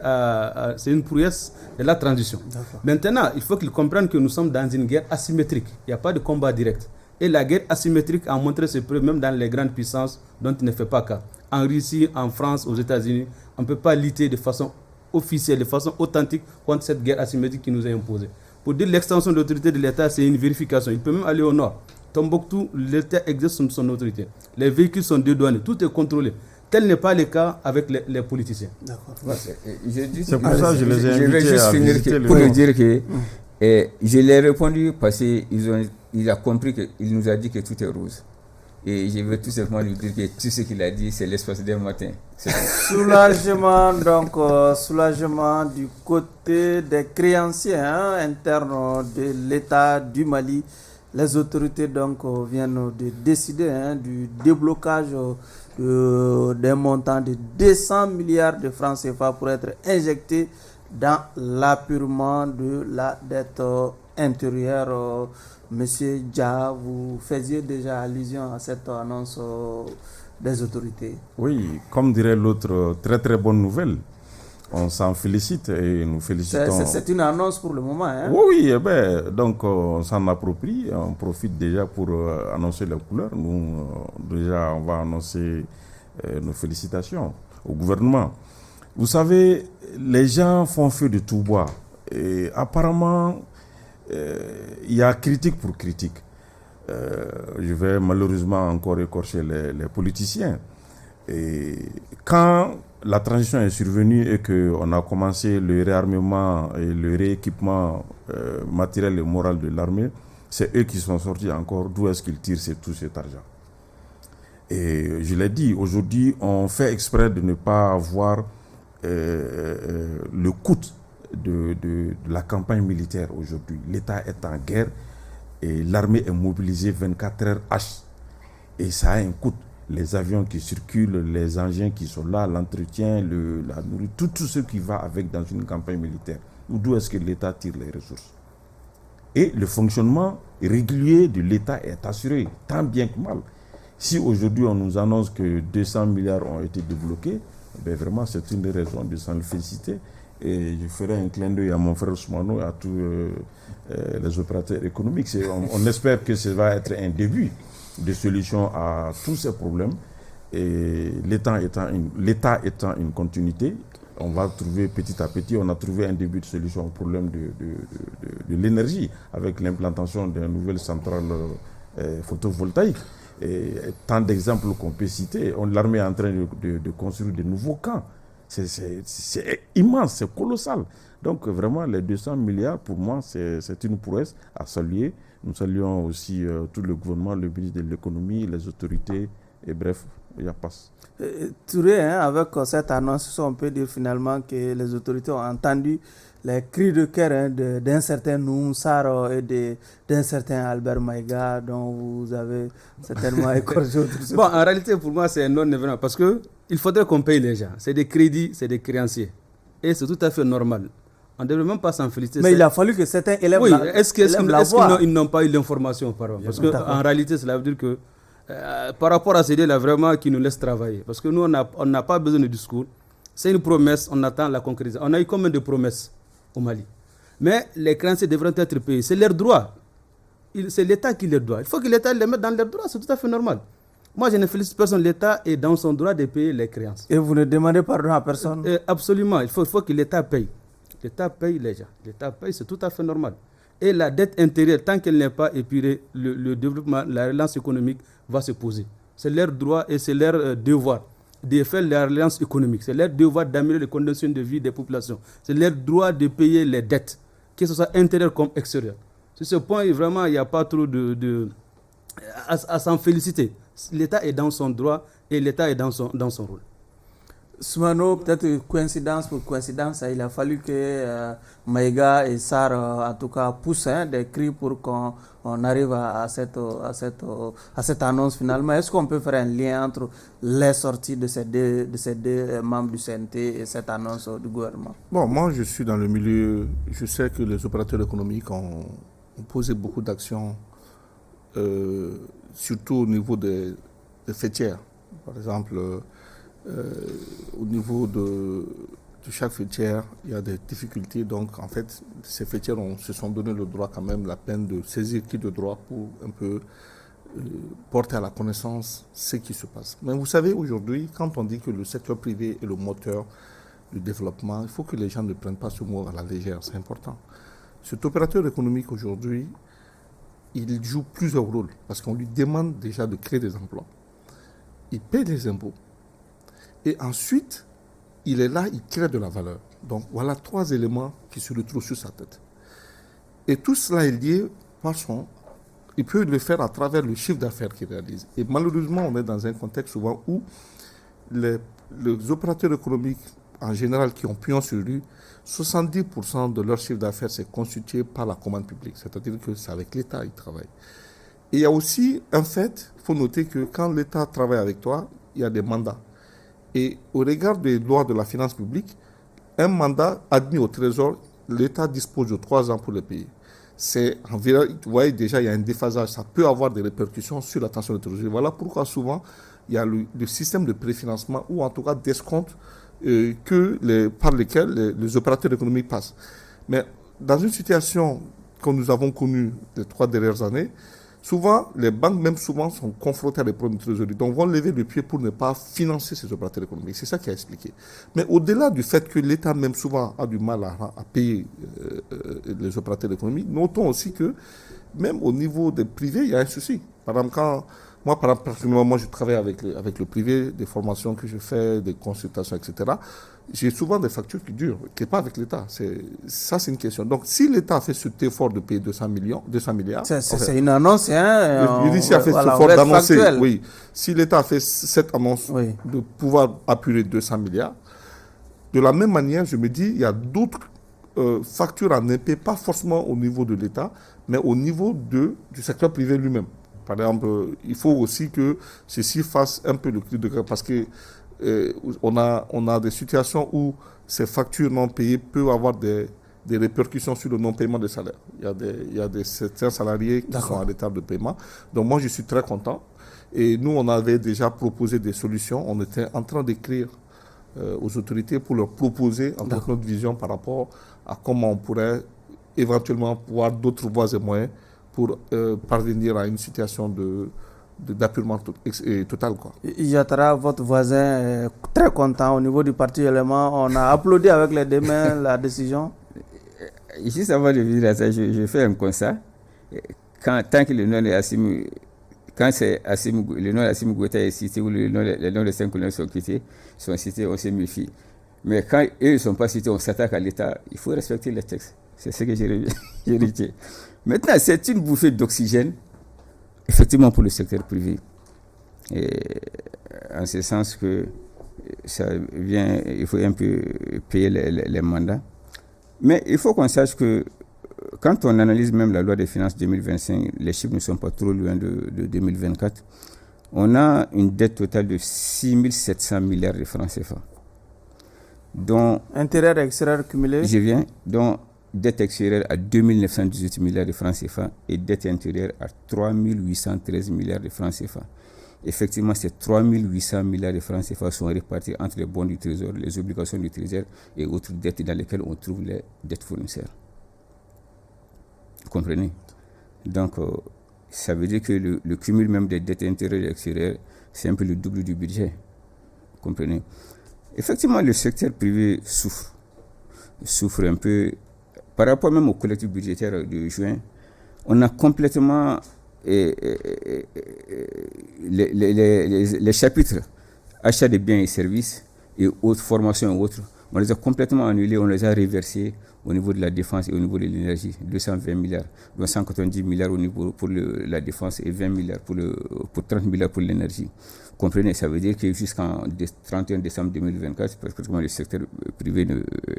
une prouesse de la transition. Maintenant, il faut qu'ils comprennent que nous sommes dans une guerre asymétrique. Il n'y a pas de combat direct. Et la guerre asymétrique a montré ses preuves même dans les grandes puissances dont il ne fait pas cas. En Russie, en France, aux États-Unis, on ne peut pas lutter de façon officielle, de façon authentique contre cette guerre asymétrique qui nous est imposée. Pour dire l'extension de l'autorité de l'État, c'est une vérification. Il peut même aller au nord. Tombouctou, l'État exerce son autorité. Les véhicules sont dédouanés, tout est contrôlé. Tel n'est pas le cas avec les politiciens. D'accord. C'est pour ça que je les ai invités à visiter le pour nord. dire que je l'ai répondu parce qu'il a compris qu'il nous a dit que tout est rose. Et je veux tout simplement lui dire que tout ce qu'il a dit, c'est l'espace d'un matin. Soulagement, donc, soulagement du côté des créanciers internes de l'État du Mali. Les autorités donc viennent de décider du déblocage d'un montant de 200 milliards de francs CFA pour être injectés dans l'appurement de la dette intérieure. Monsieur Dia, vous faisiez déjà allusion à cette annonce des autorités. Oui, comme dirait l'autre, très très bonne nouvelle. On s'en félicite et nous félicitons. C'est une annonce pour le moment. Hein? Oui, donc on s'en approprie, on profite déjà pour annoncer les couleurs. Nous, déjà, on va annoncer nos félicitations au gouvernement. Vous savez, les gens font feu de tout bois. Et apparemment, il y a critique pour critique. Je vais malheureusement encore écorcher les politiciens. Et quand la transition est survenue et qu'on a commencé le réarmement et le rééquipement matériel et moral de l'armée, c'est eux qui sont sortis encore. D'où est-ce qu'ils tirent tout cet argent? Et je l'ai dit, aujourd'hui, on fait exprès de ne pas voir le coût de la campagne militaire aujourd'hui. L'État est en guerre et l'armée est mobilisée 24 heures H. Et ça a un coût. Les avions qui circulent, les engins qui sont là, l'entretien, la nourriture, tout ce qui va avec dans une campagne militaire. D'où est-ce que l'État tire les ressources? Et le fonctionnement régulier de l'État est assuré, tant bien que mal. Si aujourd'hui on nous annonce que 200 milliards ont été débloqués, vraiment c'est une raison de s'en féliciter. Et je ferai un clin d'œil à mon frère Ousmano et à tous les opérateurs économiques. On espère que ça va être un début de solution à tous ces problèmes. Et l'État étant une continuité, on va trouver petit à petit, on a trouvé un début de solution au problème de l'énergie avec l'implantation d'une nouvelle centrale photovoltaïque. Et tant d'exemples qu'on peut citer. L'armée est en train de construire de nouveaux camps. C'est immense, c'est colossal. Donc vraiment, les 200 milliards, pour moi, c'est une prouesse à saluer. Nous saluons aussi tout le gouvernement, le ministre de l'économie, les autorités, et bref, il y a passe. Touré, avec cette annonce, on peut dire finalement que les autorités ont entendu les cris de cœur d'un certain Noum Sarr et d'un certain Albert Maïga, dont vous avez certainement écorché autour de Bon, en réalité, pour moi, c'est un non-événement parce qu'il faudrait qu'on paye les gens. C'est des crédits, c'est des créanciers. Et c'est tout à fait normal. On ne devrait même pas s'en féliciter. Mais il a fallu que certains élèves oui, est-ce qu'ils n'ont pas eu l'information auparavant? Parce qu'en réalité, cela veut dire que par rapport à ces deux-là, vraiment, qui nous laissent travailler. Parce que nous, on n'a pas besoin de discours. C'est une promesse, on attend la concrétisation. On a eu combien de promesses au Mali? Mais les créanciers devraient être payés. C'est leur droit. C'est l'État qui les doit. Il faut que l'État les mette dans leurs droits, c'est tout à fait normal. Moi, je ne félicite personne. L'État est dans son droit de payer les créances. Et vous ne demandez pardon à personne? Absolument. Il faut que l'État paye. L'État paye les gens. L'État paye, c'est tout à fait normal. Et la dette intérieure, tant qu'elle n'est pas épurée, le développement, la relance économique va se poser. C'est leur droit et c'est leur devoir de faire la relance économique. C'est leur devoir d'améliorer les conditions de vie des populations. C'est leur droit de payer les dettes, que ce soit intérieures comme extérieures. Sur ce point, vraiment, il n'y a pas trop à s'en féliciter. L'État est dans son droit et l'État est dans son rôle. Soumano, peut-être coïncidence pour coïncidence, il a fallu que Maïga et Sarr, en tout cas, poussent des cris pour qu'on arrive à cette annonce finalement. Est-ce qu'on peut faire un lien entre les sorties de ces deux membres du CNT et cette annonce du gouvernement? Bon, moi, je suis dans le milieu. Je sais que les opérateurs économiques ont posé beaucoup d'actions, surtout au niveau des fêtières. Par exemple, au niveau de chaque fêtière, il y a des difficultés. Donc, en fait, ces fêtières se sont donné le droit, quand même, la peine de saisir qui de droit pour un peu porter à la connaissance ce qui se passe. Mais vous savez, aujourd'hui, quand on dit que le secteur privé est le moteur du développement, il faut que les gens ne prennent pas ce mot à la légère. C'est important. Cet opérateur économique, aujourd'hui, il joue plusieurs rôles parce qu'on lui demande déjà de créer des emplois. Il paie des impôts. Et ensuite, il est là, il crée de la valeur. Donc voilà 3 éléments qui se retrouvent sur sa tête. Et tout cela est lié par il peut le faire à travers le chiffre d'affaires qu'il réalise. Et malheureusement, on est dans un contexte souvent où les opérateurs économiques, en général, qui ont pignon sur rue, 70% de leur chiffre d'affaires, c'est constitué par la commande publique. C'est-à-dire que c'est avec l'État qu'ils travaillent. Et il y a aussi un fait, il faut noter que quand l'État travaille avec toi, il y a des mandats. Et au regard des lois de la finance publique, un mandat admis au Trésor, l'État dispose de 3 ans pour le payer. C'est environ, vous voyez déjà, il y a un déphasage. Ça peut avoir des répercussions sur la tension de trésorerie. Voilà pourquoi souvent, il y a le système de préfinancement ou en tout cas d'escompte par lesquels les opérateurs économiques passent. Mais dans une situation que nous avons connue les 3 dernières années, souvent, les banques même souvent sont confrontées à des problèmes de trésorerie. Donc, vont lever le pied pour ne pas financer ces opérateurs économiques. C'est ça qui a expliqué. Mais au-delà du fait que l'État même souvent a du mal à payer les opérateurs économiques, notons aussi que même au niveau des privés, il y a un souci. Par exemple, personnellement, je travaille avec le privé, des formations que je fais, des consultations, etc. J'ai souvent des factures qui durent, qui n'est pas avec l'État. Ça, c'est une question. Donc, si l'État a fait cet effort de payer 200 milliards... C'est une annonce, hein? L'INSEE a fait cet effort d'annoncer, oui. Si l'État a fait cette annonce de pouvoir appuyer 200 milliards, de la même manière, je me dis, il y a d'autres factures à ne payer, pas forcément au niveau de l'État, mais au niveau du secteur privé lui-même. Par exemple, il faut aussi que ceci fasse un peu le cri de cœur, parce que on a des situations où ces factures non payées peuvent avoir des répercussions sur le non-paiement des salaires. Il y a certains salariés qui sont en retard de paiement. Donc moi, je suis très content. Et nous, on avait déjà proposé des solutions. On était en train d'écrire aux autorités pour leur proposer notre vision par rapport à comment on pourrait éventuellement voir d'autres voies et moyens pour parvenir à une situation d'appurement total. Yatara, votre voisin, est très content au niveau du parti élément. On a applaudi avec les deux mains la décision. Juste avant de venir à ça, je fais un constat. Tant que le nom est Assimi, quand le nom d'Assimi Goïta est cité ou les noms des 5 colonels sont cités, on se méfie. Mais quand eux ne sont pas cités, on s'attaque à l'État. Il faut respecter les textes. C'est ce que j'ai retiens. Maintenant, c'est une bouffée d'oxygène, effectivement, pour le secteur privé. Et en ce sens que ça vient, il faut un peu payer les mandats. Mais il faut qu'on sache que quand on analyse même la loi des finances 2025, les chiffres ne sont pas trop loin de 2024. On a une dette totale de 6 700 milliards de francs CFA. Dont, intérieur et extérieur cumulé. Je viens, dont dette extérieure à 2 918 milliards de francs CFA et dette intérieure à 3 813 milliards de francs CFA. Effectivement, ces 3 800 milliards de francs CFA sont répartis entre les bons du Trésor, les obligations du Trésor et autres dettes dans lesquelles on trouve les dettes fournisseurs. Vous comprenez? Donc, ça veut dire que le cumul même des dettes intérieures et extérieures, c'est un peu le double du budget. Vous comprenez? Effectivement, le secteur privé souffre un peu. Par rapport même au collectif budgétaire de juin, on a complètement les chapitres achat de biens et services et autres formations et autres, on les a complètement annulés, on les a reversés au niveau de la défense et au niveau de l'énergie, 220 milliards, dont 190 milliards au niveau pour la défense et 20 milliards pour 30 milliards pour l'énergie. Vous comprenez, ça veut dire que jusqu'en 31 décembre 2024, pratiquement le secteur privé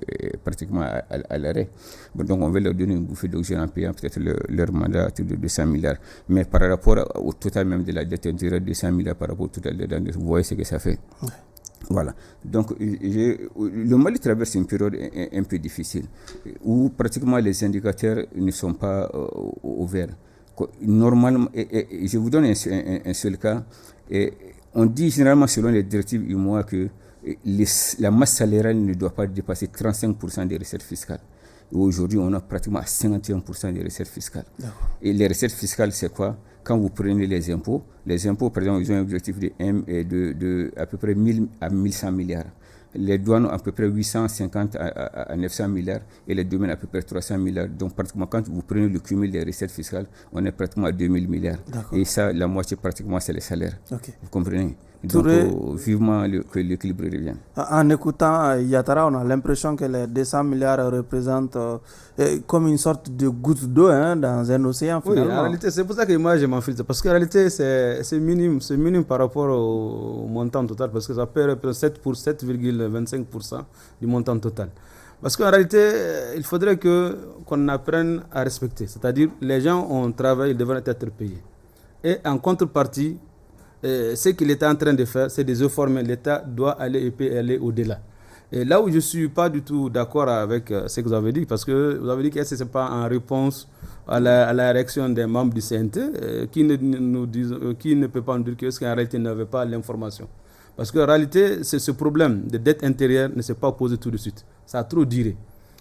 est pratiquement à l'arrêt. Bon, donc on va leur donner une bouffée d'oxygène en payant peut-être leur mandat de 200 milliards. Mais par rapport au total même de la dette intérieure, 200 milliards par rapport au total de la dette, vous voyez ce que ça fait. Ouais. Voilà. Donc, le Mali traverse une période un peu difficile où pratiquement les indicateurs ne sont pas au vert. Normalement, et je vous donne un seul cas. On dit généralement selon les directives UMOA que la masse salariale ne doit pas dépasser 35% des recettes fiscales. Et aujourd'hui, on a pratiquement 51% des recettes fiscales. D'accord. Et les recettes fiscales, c'est quoi? Quand vous prenez les impôts, par exemple, ils ont un objectif de à peu près 1000 à 1100 milliards. Les douanes ont à peu près 850 à 900 milliards et les domaines à peu près 300 milliards. Donc, pratiquement, quand vous prenez le cumul des recettes fiscales, on est pratiquement à 2000 milliards. D'accord. Et ça, la moitié, pratiquement, c'est les salaires. Okay. Vous comprenez? Donc, vivement que l'équilibre revienne. En écoutant Yatara, on a l'impression que les 200 milliards représentent comme une sorte de goutte d'eau dans un océan. Finalement. Oui, en réalité, c'est pour ça que moi, je m'en fiche. Parce qu'en réalité, c'est minime par rapport au montant total. Parce que ça peut représenter 7,25% du montant total. Parce qu'en réalité, il faudrait qu'on apprenne à respecter. C'est-à-dire, les gens ont travaillé, ils devraient être payés. Et en contrepartie, ce que l'État est en train de faire, c'est des efforts, mais l'État doit aller au-delà. Et là où je ne suis pas du tout d'accord avec ce que vous avez dit, parce que vous avez dit que ce n'est pas en réponse à la réaction des membres du CNT qui ne peut pas nous dire qu'en réalité, ils n'avaient pas l'information. Parce qu'en réalité, ce problème de dette intérieure ne s'est pas posé tout de suite. Ça a trop duré.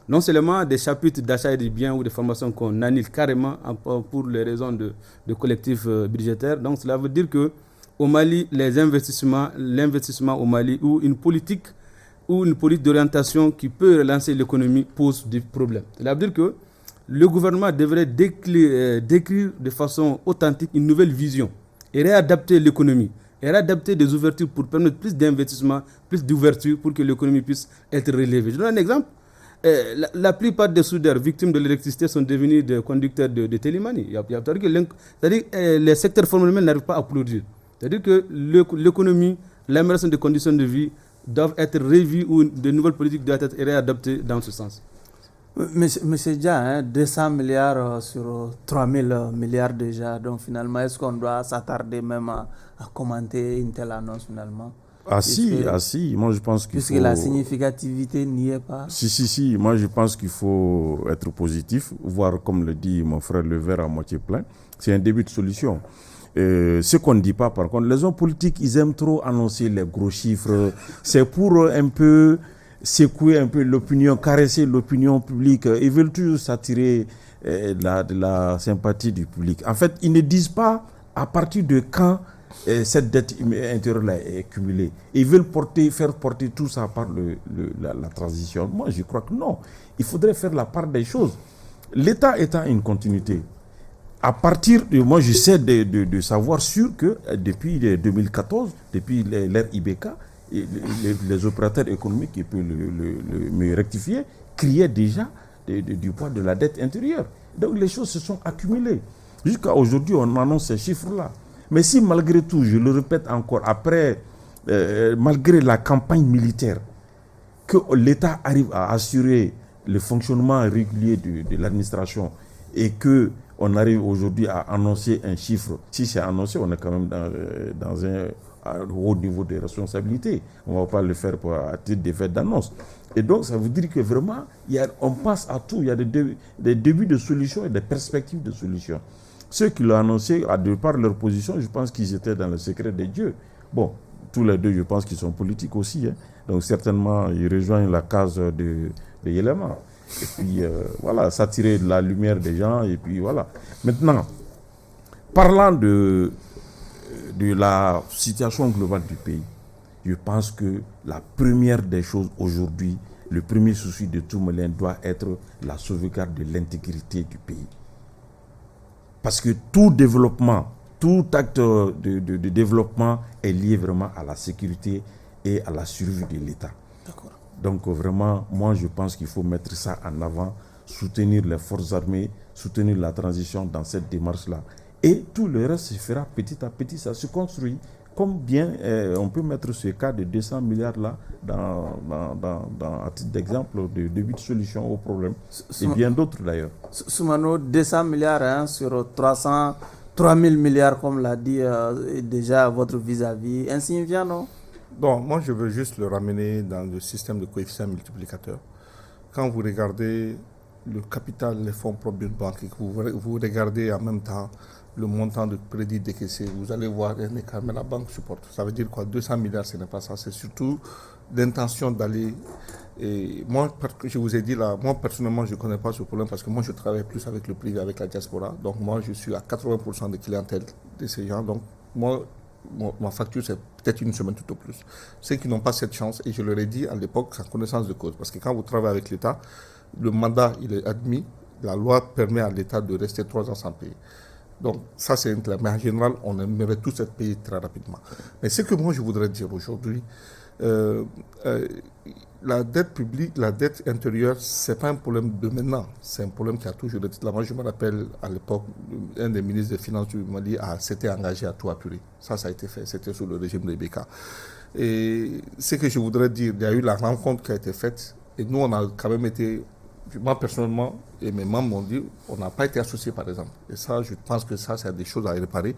Non seulement des chapitres d'achat des biens ou des formations qu'on annule carrément pour les raisons de collectifs budgétaires. Donc cela veut dire que au Mali, l'investissement au Mali ou une politique d'orientation qui peut relancer l'économie pose des problèmes. Cela veut dire que le gouvernement devrait décrire de façon authentique une nouvelle vision et réadapter l'économie et réadapter des ouvertures pour permettre plus d'investissement, plus d'ouverture pour que l'économie puisse être relevée. Je donne un exemple. La plupart des soudeurs victimes de l'électricité sont devenus des conducteurs de télémanie. C'est-à-dire que les secteurs formels n'arrivent pas à produire. C'est-à-dire que l'économie, l'amélioration des conditions de vie doivent être revues ou de nouvelles politiques doivent être réadaptées dans ce sens. Monsieur Dia, 200 milliards sur 3000 milliards déjà. Donc finalement, est-ce qu'on doit s'attarder même à commenter une telle annonce finalement? Ah si, moi je pense qu'il puisque la significativité n'y est pas. Si, moi je pense qu'il faut être positif, voir comme le dit mon frère le verre à moitié plein. C'est un début de solution. Ce qu'on ne dit pas, par contre, les hommes politiques, ils aiment trop annoncer les gros chiffres. C'est pour un peu secouer un peu l'opinion, caresser l'opinion publique. Ils veulent toujours s'attirer de la sympathie du public. En fait, ils ne disent pas à partir de quand cette dette intérieure est cumulée. Ils veulent faire porter tout ça par la transition. Moi, je crois que non. Il faudrait faire la part des choses. L'État étant une continuité. À partir de moi, je sais de savoir sûr que depuis 2014, depuis l'ère IBK, les opérateurs économiques qui peuvent me rectifier, criaient déjà du poids de la dette intérieure. Donc les choses se sont accumulées. Jusqu'à aujourd'hui, on annonce ces chiffres-là. Mais si malgré tout, je le répète encore, après, malgré la campagne militaire, que l'État arrive à assurer le fonctionnement régulier de l'administration et qu'on arrive aujourd'hui à annoncer un chiffre, si c'est annoncé, on est quand même dans un haut niveau de responsabilité. On ne va pas le faire à titre d'effet d'annonce. Et donc, ça veut dire que vraiment, on passe à tout. Il y a des débuts de solutions et des perspectives de solutions. Ceux qui l'ont annoncé, de par leur position, je pense qu'ils étaient dans le secret des dieux. Bon, tous les deux, je pense qu'ils sont politiques aussi. Hein. Donc, certainement, ils rejoignent la case de Yelema. Et puis, voilà, s'attirer de la lumière des gens. Et puis, voilà. Maintenant, parlant de la situation globale du pays, je pense que la première des choses aujourd'hui, le premier souci de tout Malien doit être la sauvegarde de l'intégrité du pays. Parce que tout développement, tout acte de développement est lié vraiment à la sécurité et à la survie de l'État. D'accord. Donc vraiment, moi je pense qu'il faut mettre ça en avant, soutenir les forces armées, soutenir la transition dans cette démarche-là. Et tout le reste se fera petit à petit, ça se construit. Comme bien on peut mettre ce cas de 200 milliards là à titre d'exemple de début de solution au problème et bien d'autres d'ailleurs. Soumano, 200 milliards sur 3 000 milliards comme l'a dit déjà votre vis-à-vis, insignifiant non? Donc moi je veux juste le ramener dans le système de coefficient multiplicateur. Quand vous regardez le capital, les fonds propres d'une banque et que vous regardez en même temps le montant de crédit décaissé, vous allez voir un écart, mais la banque supporte. Ça veut dire quoi? 200 milliards, ce n'est pas ça. C'est surtout l'intention d'aller... Et moi, je vous ai dit là, moi personnellement, je ne connais pas ce problème parce que moi, je travaille plus avec le privé, avec la diaspora. Donc moi, je suis à 80% de clientèle de ces gens. Donc moi, ma facture, c'est peut-être une semaine tout au plus. Ceux qui n'ont pas cette chance, et je leur ai dit à l'époque, sans connaissance de cause, parce que quand vous travaillez avec l'État, le mandat, il est admis. La loi permet à l'État de rester 3 ans sans payer. Donc, ça, c'est clair. Mais en général, on aimerait tous être payés très rapidement. Mais ce que moi, je voudrais dire aujourd'hui, la dette publique, la dette intérieure, ce n'est pas un problème de maintenant. C'est un problème qui a toujours été là. Moi, je me rappelle, à l'époque, un des ministres des Finances du Mali s'était engagé à tout apurer. Ça a été fait. C'était sous le régime de Beka. Et ce que je voudrais dire, il y a eu la rencontre qui a été faite. Et nous, on a quand même été... Moi, personnellement, et mes membres m'ont dit, on n'a pas été associés, par exemple. Et ça, je pense que ça, c'est des choses à réparer.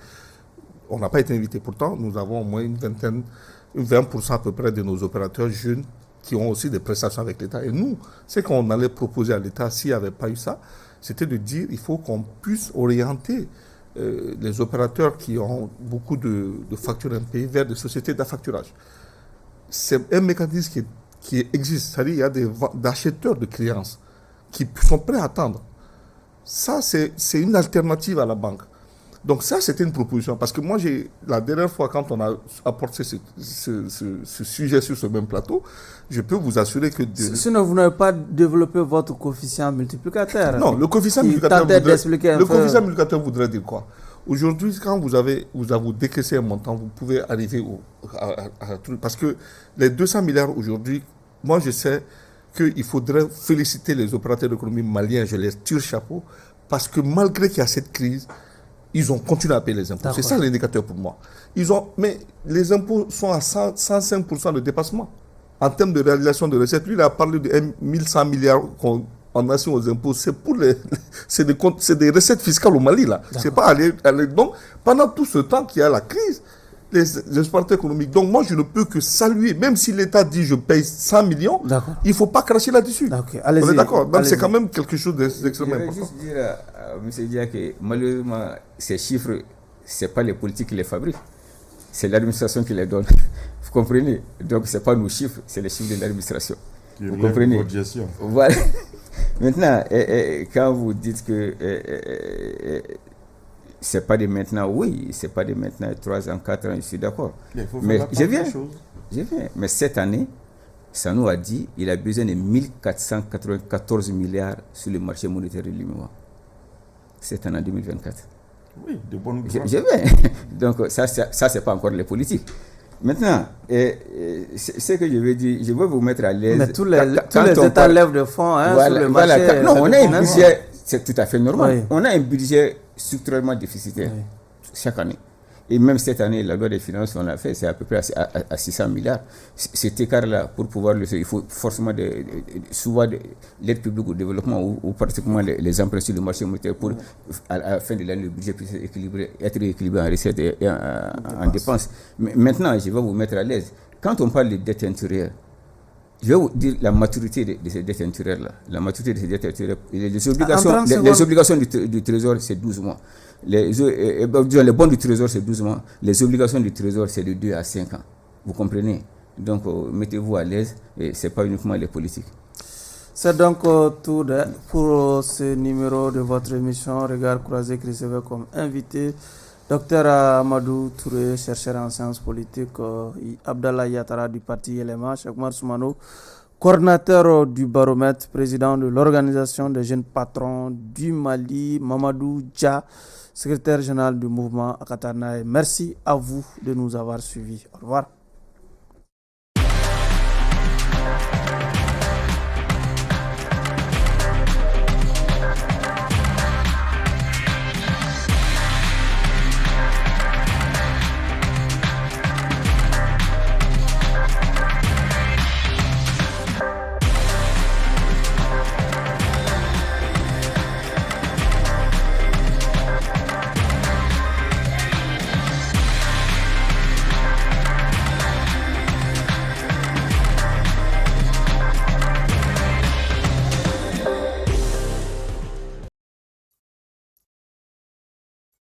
On n'a pas été invités. Pourtant, nous avons au moins une 20% à peu près de nos opérateurs jeunes qui ont aussi des prestations avec l'État. Et nous, ce qu'on allait proposer à l'État, s'il n'y avait pas eu ça, c'était de dire qu'il faut qu'on puisse orienter les opérateurs qui ont beaucoup de factures impayées vers des sociétés d'affacturage. C'est un mécanisme qui existe. C'est-à-dire qu'il y a des acheteurs de créances qui sont prêts à attendre. Ça, c'est une alternative à la banque. Donc ça, c'était une proposition. Parce que moi, la dernière fois, quand on a apporté ce sujet sur ce même plateau, je peux vous assurer que... Sinon, vous n'avez pas développé votre coefficient multiplicateur. Non, le coefficient multiplicateur voudrait dire quoi? Aujourd'hui, quand vous décaissé un montant, vous pouvez arriver à truc. Parce que les 200 milliards aujourd'hui, moi, je sais qu'il faudrait féliciter les opérateurs d'économie maliens, je les tire chapeau, parce que malgré qu'il y a cette crise, ils ont continué à payer les impôts. C'est ça l'indicateur pour moi. Mais les impôts sont à 105% de dépassement. En termes de réalisation de recettes, lui, il a parlé de 1100 milliards qu'on assigne aux impôts. C'est des recettes fiscales au Mali, là. C'est pas aller. Donc, pendant tout ce temps qu'il y a la crise, les opérateurs économiques. Donc, moi, je ne peux que saluer, même si l'État dit je paye 100 millions, il ne faut pas cracher là-dessus. On est d'accord. Donc, c'est quand même quelque chose d'extrêmement important. Je veux juste dire à M. Dia que malheureusement, ces chiffres, ce n'est pas les politiques qui les fabriquent, c'est l'administration qui les donne. Vous comprenez? Donc, ce n'est pas nos chiffres, c'est les chiffres de l'administration. Vous comprenez? Voilà. Maintenant, quand vous dites que c'est pas de maintenant, oui, c'est pas de maintenant 3 ans, 4 ans, je suis d'accord. Mais je viens. Mais cette année, Sanou a dit qu'il a besoin de 1494 milliards sur le marché monétaire de l'UEMOA. Cette année, en 2024. Oui, de bonnes je viens. Donc, ça c'est pas encore les politiques. Maintenant, ce que je veux dire, je veux vous mettre à l'aise. Mais tous les États lèvent de fonds sur le marché. Non, on a un budget, c'est tout à fait normal. Oui. On a un budget structurellement déficitaire chaque année. Et même cette année, la loi des finances, on l'a fait, c'est à peu près à 600 milliards. Cet écart-là, pour pouvoir le faire, il faut forcément souvent l'aide publique au développement ou pratiquement les emprunts sur le marché monétaire pour, à la fin de l'année, le budget puisse être équilibré en recettes et en dépenses. Mais maintenant, je vais vous mettre à l'aise. Quand on parle de dette intérieure, je vais vous dire la maturité de ces dettes intérieures-là. La maturité de ces dettes intérieures. Les obligations du Trésor, c'est 12 mois. Les bons du Trésor, c'est 12 mois. Les obligations du Trésor, c'est de 2 à 5 ans. Vous comprenez? Donc, mettez-vous à l'aise. Et ce n'est pas uniquement les politiques. C'est donc tout pour ce numéro de votre émission Regard croisé qui recevait comme invité Dr Amadou Touré, chercheur en sciences politiques, Abdallah Yatara du parti LMA, Cheikh Oumar Soumano, coordinateur du Baromètre, président de l'Organisation des jeunes patrons du Mali, Mamadou Dia, secrétaire général du mouvement Akatana. Merci à vous de nous avoir suivis. Au revoir.